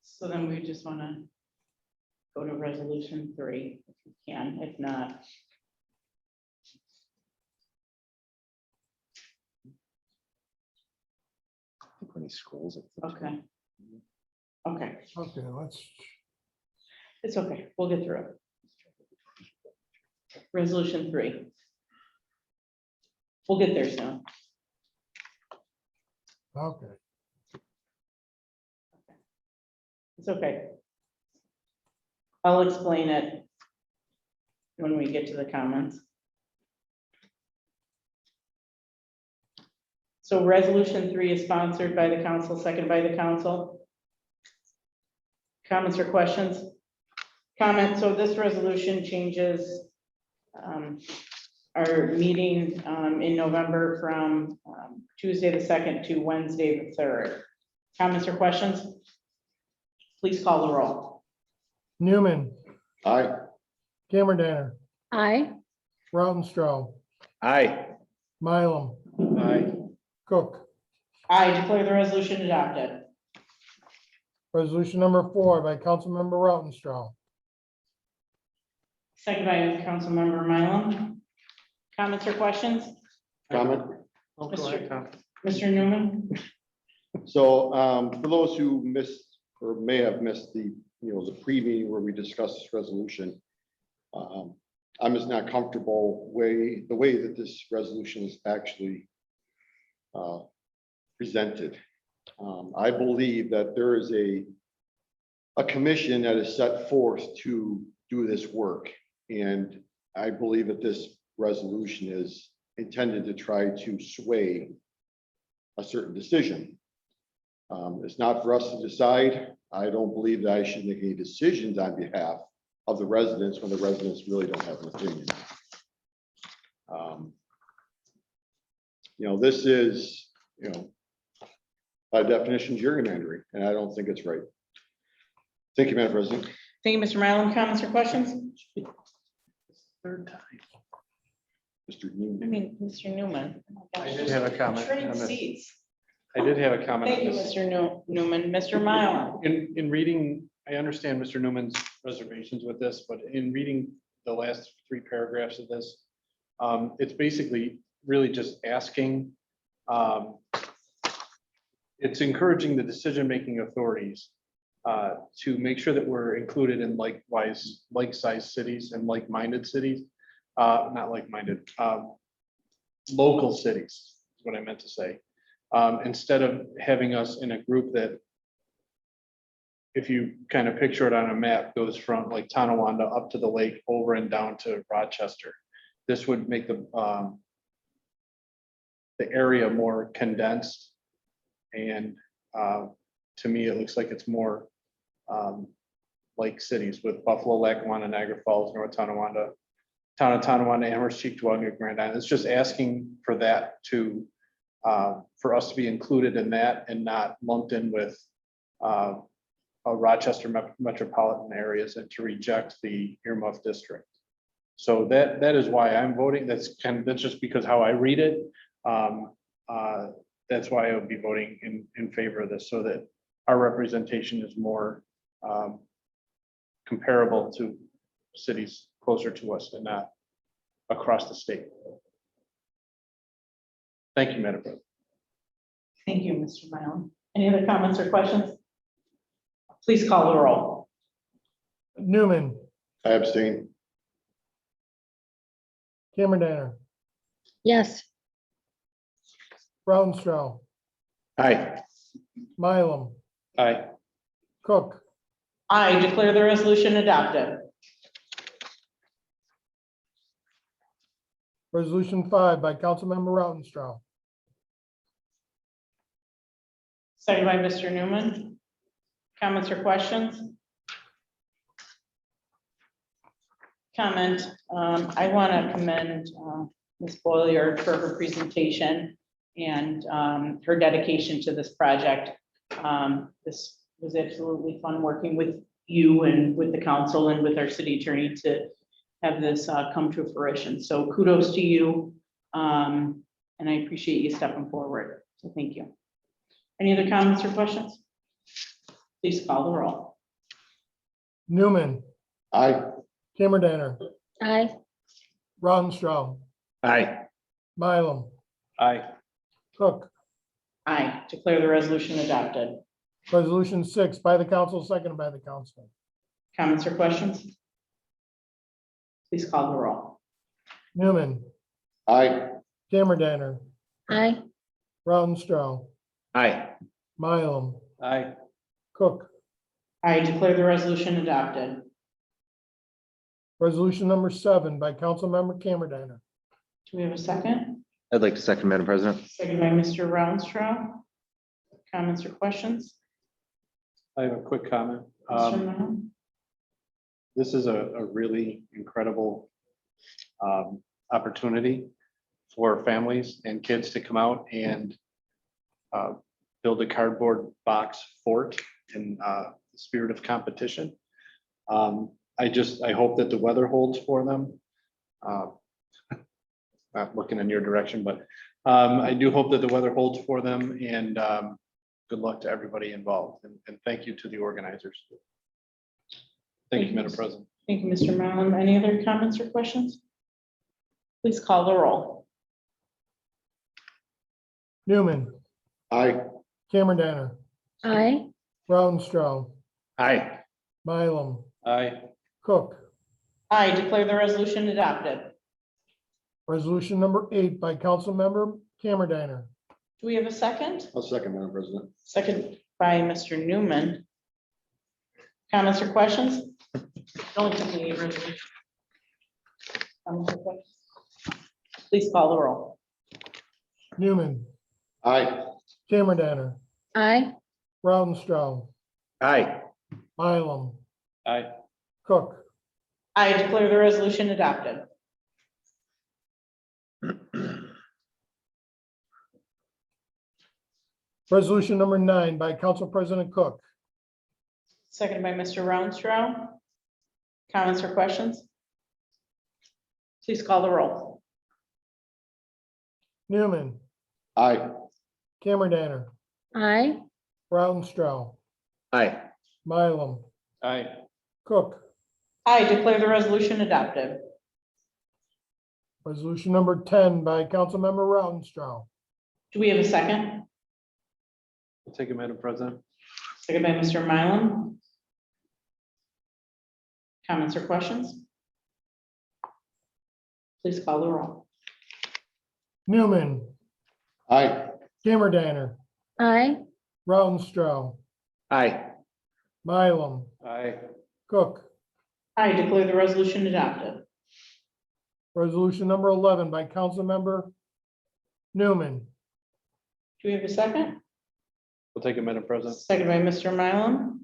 So then we just want to go to resolution 3, if you can, if not. I think when he scrolls it. Okay. Okay, Okay, let's, it's okay, we'll get through it. Resolution 3. We'll get there soon. okay. It's okay. I'll explain it when we get to the comments. So resolution 3 is sponsored by the council, second by the council. Comments or questions? Comments, so this resolution changes our meeting in November from Tuesday the 2nd to Wednesday the 3rd. Comments or questions? Please call the roll. Newman, Aye. Kimmerdiner, Aye. Rautenstrau, Aye. Mylum, Aye. Cook. I declare the resolution adopted. Resolution number 4 by Councilmember Rautenstrau. Second by Councilmember Mylum. Comments or questions? Comment? Oh, go ahead, Mr. Newman? So for those who missed or may have missed the, the pre-meeting where we discussed this resolution, I'm just not comfortable the way that this resolution is actually presented. I believe that there is a commission that is set forth to do this work. And I believe that this resolution is intended to try to sway a certain decision. It's not for us to decide. I don't believe that I should make any decisions on behalf of the residents when the residents really don't have an opinion. This is, by definition, gerrymandering, and I don't think it's right. Thank you, Madam President. Thank you, Mr. Mylum. Comments or questions? Third time. Mr. I Newman. mean, Mr. Newman. I did have a comment Trade on this. seats. I did have a comment Thank on you, this. Mr. Newman. Mr. Mylum? In reading, I understand Mr. Newman's reservations with this, but in reading the last 3 paragraphs of this, it's basically really just asking, it's encouraging the decision-making authorities to make sure that we're included in like-sized cities and like-minded cities, not like-minded, local cities, is what I meant to say. Instead of having us in a group that, if you kind of picture it on a map, goes from like Tonawanda up to the lake, over and down to Rochester. This would make the area more condensed. And to me, it looks like it's more like cities with Buffalo, Lackawanna, Niagara Falls, North Tonawanda, Town of Tonawanda, Amherst, Cheektowaga, Grand Island. It's just asking for that to, for us to be included in that and not lumped in with Rochester metropolitan areas, and to reject the earmuff district. So that is why I'm voting. That's just because how I read it. That's why I would be voting in favor of this, so that our representation is more comparable to cities closer to us and not across the state. Thank you, Madam President. Thank you, Mr. Mylum. Any other comments or questions? Please call the roll. Newman, I abstain. Cameron Danner, Yes. Rautenstrau, Aye. Mylum, Aye. Cook. I declare the resolution adopted. Resolution 5 by Councilmember Rautenstrau. Second by Mr. Newman. Comments or questions? Comment. I want to commend Ms. Boiler for her presentation and her dedication to this project. This was absolutely fun working with you and with the council and with our city attorney to have this come to fruition. So kudos to you. And I appreciate you stepping forward. So thank you. Any other comments or questions? Please call the roll. Newman, Aye. Cameron Danner, Aye. Rautenstrau, Aye. Mylum, Aye. Cook. Aye. Declare the resolution adopted. Resolution 6 by the council, seconded by the council. Comments or questions? Please call the roll. Newman, Aye. Cameron Danner, Aye. Rautenstrau, Aye. Mylum, Aye. Cook. I declare the resolution adopted. Resolution number 7 by Councilmember Cameron Danner. Do we have a second? I'd like to second, Madam President. Second by Mr. Rounstrau. Comments or questions? I have a quick comment. Mr. Mahon? This is a really incredible opportunity for families and kids to come out and build a cardboard box fort in the spirit of competition. I hope that the weather holds for them. not looking in your direction, but I do hope that the weather holds for them, and good luck to everybody involved, and thank you to the organizers. Thank you, Madam President. Thank you, Mr. Malum. Any other comments or questions? Please call the roll. Newman, Aye. Cameron Danner, Aye. Rautenstrau, Aye. Mylum, Aye. Cook. I declare the resolution adopted. Resolution number 8 by Councilmember Cameron Danner. Do we have a second? I'll second, Madam President. Second by Mr. Newman. Comments or questions? Don't give me a resolution. Comments or questions? Please call the roll. Newman, Aye. Cameron Danner, Aye. Rautenstrau, Aye. Mylum, Aye. Cook. I declare the resolution adopted. Resolution number 9 by Council President Cook. Second by Mr. Rounstrau. Comments or questions? Please call the roll. Newman, Aye. Cameron Danner, Aye. Rautenstrau, Aye. Mylum, Aye. Cook. I declare the resolution adopted. Resolution number 10 by Councilmember Rautenstrau. Do we have a second? I'll take it, Madam President. Second by Mr. Mylum. Comments or questions? Please call the roll. Newman, Aye. Cameron Danner, Aye. Rautenstrau, Aye. Mylum, Aye. Cook. I declare the resolution adopted. Resolution number 11 by Councilmember Newman. Do we have a second? We'll take it, Madam President. Second by Mr. Mylum.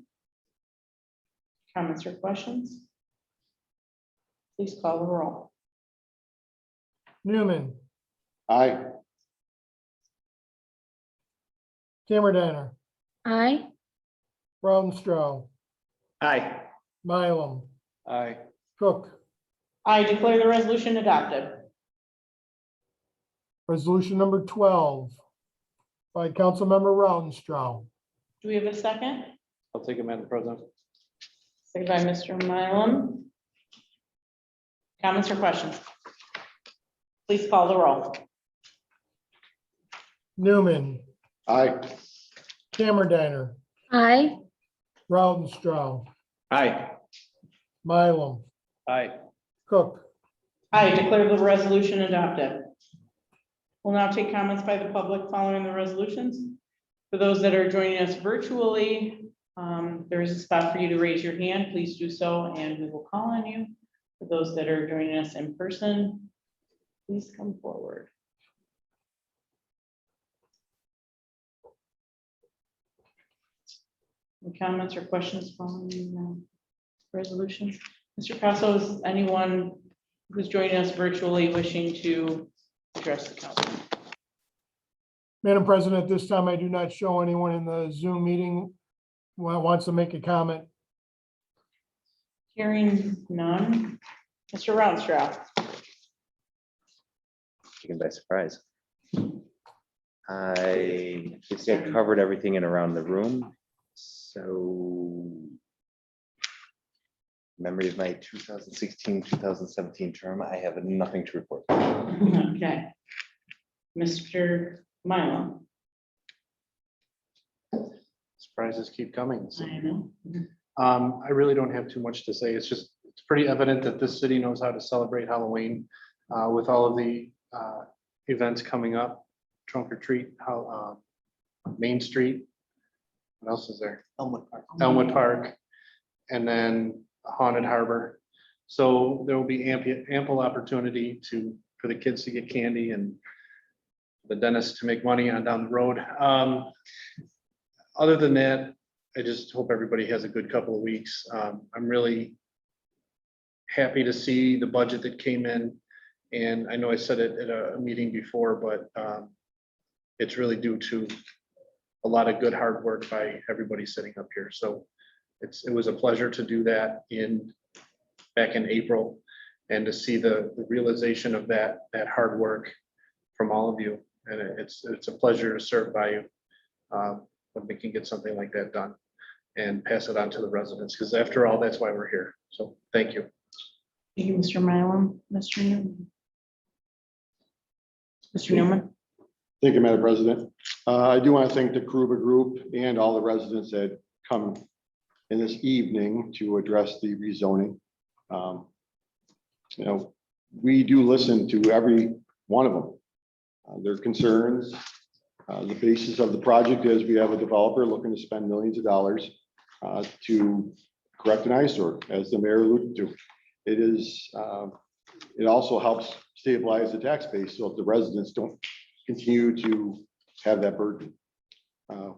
Comments or questions? Please call the roll. Newman, Aye. Cameron Danner, Aye. Rautenstrau, Aye. Mylum, Aye. Cook. I declare the resolution adopted. Resolution number 12 by Councilmember Rautenstrau. Do we have a second? I'll take it, Madam President. Second by Mr. Mylum. Comments or questions? Please call the roll. Newman, Aye. Cameron Danner, Aye. Rautenstrau, Aye. Mylum, Aye. Cook. I declare the resolution adopted. We'll now take comments by the public following the resolutions. For those that are joining us virtually, there is a spot for you to raise your hand. Please do so, and we will call on you. For those that are joining us in person, please come forward. Any comments or questions following the resolutions? Mr. Passo, is anyone who's joining us virtually wishing to address the council? Madam President, at this time, I do not show anyone in the Zoom meeting who wants to make a comment. Hearing none. Mr. Rounstrau. Taken by surprise. I think I covered everything in around the room, so memory of my 2016, 2017 term, I have nothing to report. Okay. Mr. Mylum. Surprises keep coming. I know. I really don't have too much to say. It's pretty evident that this city knows how to celebrate Halloween with all of the events coming up, trunk or treat, how Main Street. What else is there? Elmwood Park, and then Haunted Harbor. So there will be ample opportunity for the kids to get candy and the dentist to make money on down the road. Other than that, I just hope everybody has a good couple of weeks. I'm really happy to see the budget that came in. And I know I said it at a meeting before, but it's really due to a lot of good hard work by everybody sitting up here. So it was a pleasure to do that back in April. and to see the realization of that hard work from all of you. And it's a pleasure to serve by you when we can get something like that done and pass it on to the residents, because after all, that's why we're here. So thank you. Thank you, Mr. Mylum. Mr. Newman. Mr. Newman. Thank you, Madam President. I do want to thank the Kruba Group and all the residents that come in this evening to address the rezoning. We do listen to every one of them. Their concerns. The basis of the project is we have a developer looking to spend millions of dollars to correct an eyesore, as the mayor alluded to. It also helps stabilize the tax base, so if the residents don't continue to have that burden.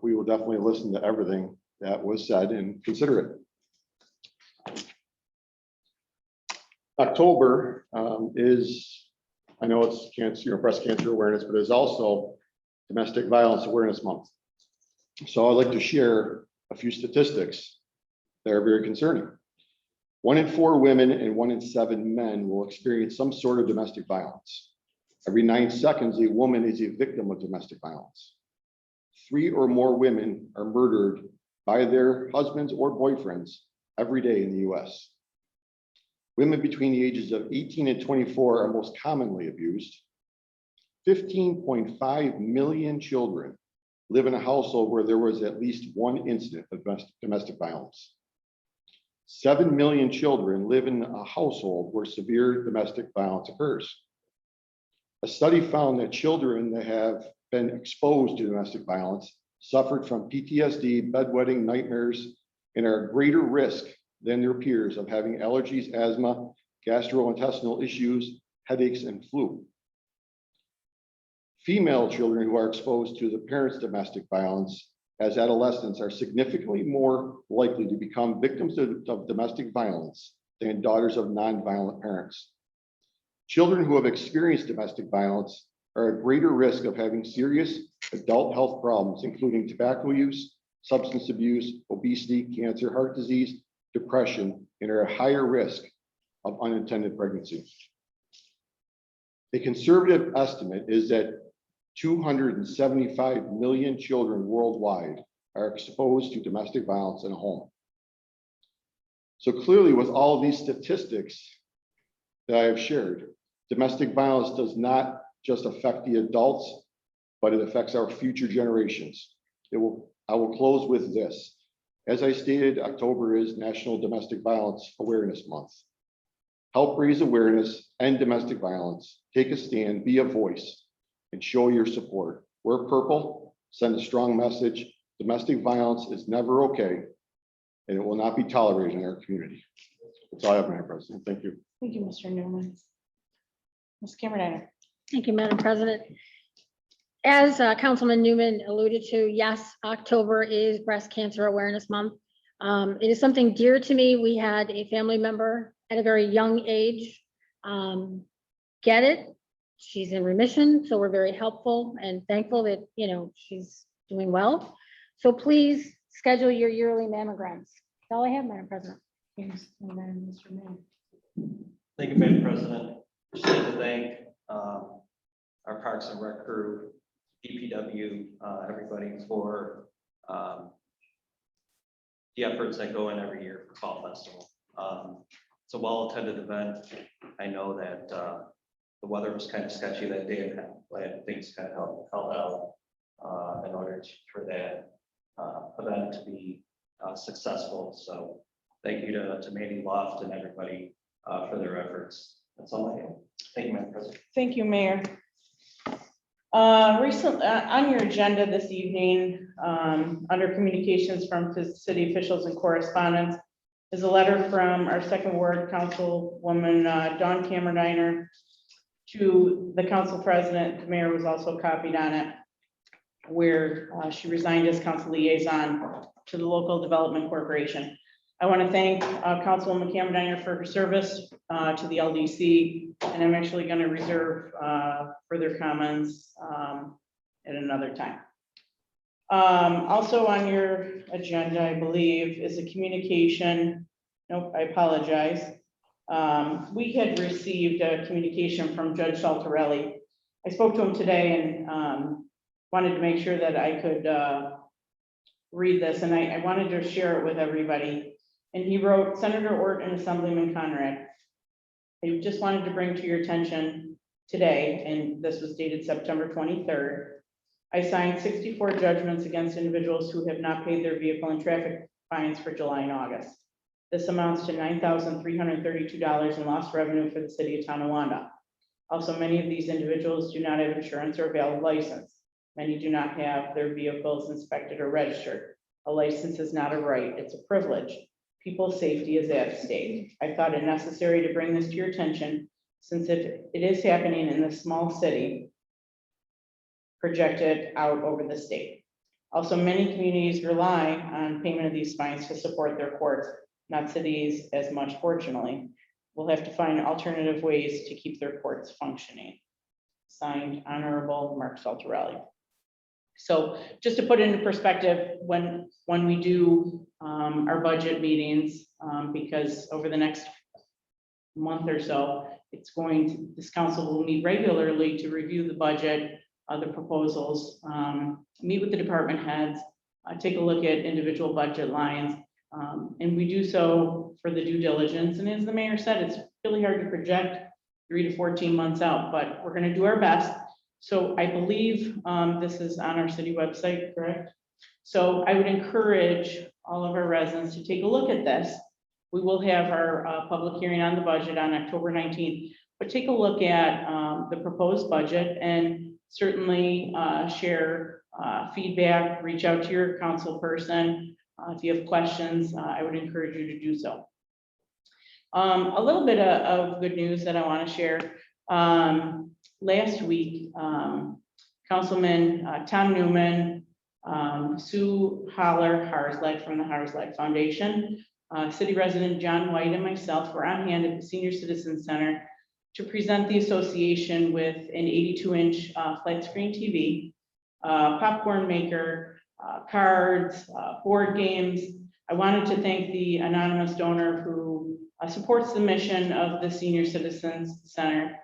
We will definitely listen to everything that was said and consider it. October is, I know it's cancer, breast cancer awareness, but it's also Domestic Violence Awareness Month. So I'd like to share a few statistics that are very concerning. 1 in 4 women and 1 in 7 men will experience some sort of domestic violence. Every 9 seconds, a woman is a victim of domestic violence. 3 or more women are murdered by their husbands or boyfriends every day in the US. Women between the ages of 18 and 24 are most commonly abused. 15.5 million children live in a household where there was at least one incident of domestic violence. 7 million children live in a household where severe domestic violence occurs. A study found that children that have been exposed to domestic violence suffered from PTSD, bedwetting, nightmares, and are at greater risk than their peers of having allergies, asthma, gastrointestinal issues, headaches, and flu. Female children who are exposed to the parents' domestic violence as adolescents are significantly more likely to become victims of domestic violence than daughters of non-violent parents. Children who have experienced domestic violence are at greater risk of having serious adult health problems, including tobacco use, substance abuse, obesity, cancer, heart disease, depression, and are at higher risk of unintended pregnancy. A conservative estimate is that 275 million children worldwide are exposed to domestic violence in a home. So clearly, with all of these statistics that I have shared, domestic violence does not just affect the adults, but it affects our future generations. I will close with this. As I stated, October is National Domestic Violence Awareness Month. Help raise awareness, end domestic violence, take a stand, be a voice, and show your support. Wear purple, send a strong message. Domestic violence is never okay, and it will not be tolerated in our community. That's all I have, Madam President. Thank you. Thank you, Mr. Newman. Ms. Cameron. Thank you, Madam President. As Councilman Newman alluded to, yes, October is Breast Cancer Awareness Month. It is something dear to me. We had a family member at a very young age get it. She's in remission, so we're very helpful and thankful that, she's doing well. So please schedule your yearly mammograms. That's all I have, Madam President. Yes, and then Mr. Mayor. Thank you, Madam President. Just like to thank our Parks and Rec crew, DPW, everybody for the efforts that go in every year for Fall Festival. It's a well-attended event. I know that the weather was kind of sketchy that day, and glad things kind of held out in order for that event to be successful. So thank you to Mandy Loft and everybody for their efforts. That's all I have. Thank you, Madam President. Thank you, Mayor. Recently, on your agenda this evening, under communications from city officials and correspondence, is a letter from our second ward councilwoman, Dawn Cameron to the council president. The mayor was also copied on it, where she resigned as council liaison to the local development corporation. I want to thank Councilwoman Cameron for her service to the LDC, and I'm actually going to reserve further comments at another time. Also on your agenda, I believe, is a communication. Nope, I apologize. We had received a communication from Judge Saltarelli. I spoke to him today and wanted to make sure that I could read this, and I wanted to share it with everybody. And he wrote, Senator Orton and Assemblyman Conrad, I just wanted to bring to your attention today, and this was dated September 23rd. I signed 64 judgments against individuals who have not paid their vehicle and traffic fines for July and August. This amounts to $9,332 in lost revenue for the city of Tonawanda. Also, many of these individuals do not have insurance or a valid license. Many do not have their vehicles inspected or registered. A license is not a right, it's a privilege. People's safety is at stake. I thought it necessary to bring this to your attention since if it is happening in this small city, projected out over the state. Also, many communities rely on payment of these fines to support their courts, not cities as much, fortunately. We'll have to find alternative ways to keep their courts functioning. Signed, Honorable Mark Saltarelli. So just to put into perspective, when we do our budget meetings, because over the next month or so, this council will meet regularly to review the budget, the proposals, meet with the department heads, take a look at individual budget lines. And we do so for the due diligence. And as the mayor said, it's really hard to project 3 to 14 months out, but we're going to do our best. So I believe this is on our city website, correct? So I would encourage all of our residents to take a look at this. We will have our public hearing on the budget on October 19th, but take a look at the proposed budget and certainly share feedback, reach out to your council person. If you have questions, I would encourage you to do so. A little bit of good news that I want to share. Last week, Councilman Tom Newman, Sue Harsleck from the Harsleck Foundation, city resident John White, and myself were on hand at the Senior Citizen Center to present the association with an 82-inch flat screen TV, popcorn maker, cards, board games. I wanted to thank the anonymous donor who supports the mission of the Senior Citizens Center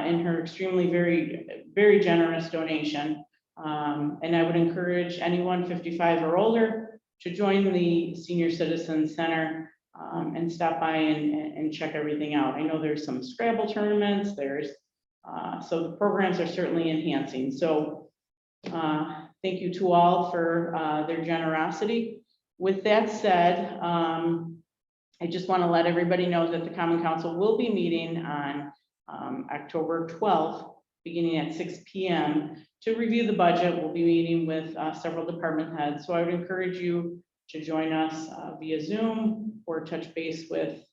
in her extremely, very generous donation. And I would encourage anyone 55 or older to join the Senior Citizens Center and stop by and check everything out. I know there's some Scrabble tournaments, so the programs are certainly enhancing. So thank you to all for their generosity. With that said, I just want to let everybody know that the Common Council will be meeting on October 12th, beginning at 6 p.m. to review the budget. We'll be meeting with several department heads. So I would encourage you to join us via Zoom or touch base with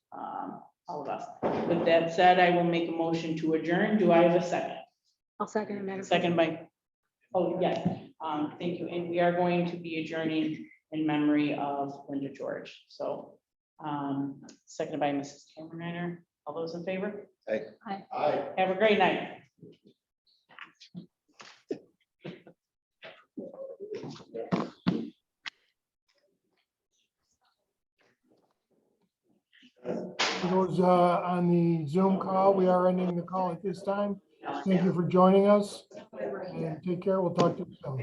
all of us. With that said, I will make a motion to adjourn. Do I have a second? I'll second it, Madam Second by, oh, yes, thank you. And we are going to be adjourning in memory of Linda George. So seconded by Mrs. Cameron. All those in favor? Aye. Have a great night. For those on the Zoom call, we are ending the call at this time. Thank you for joining us and take care. We'll talk to you soon.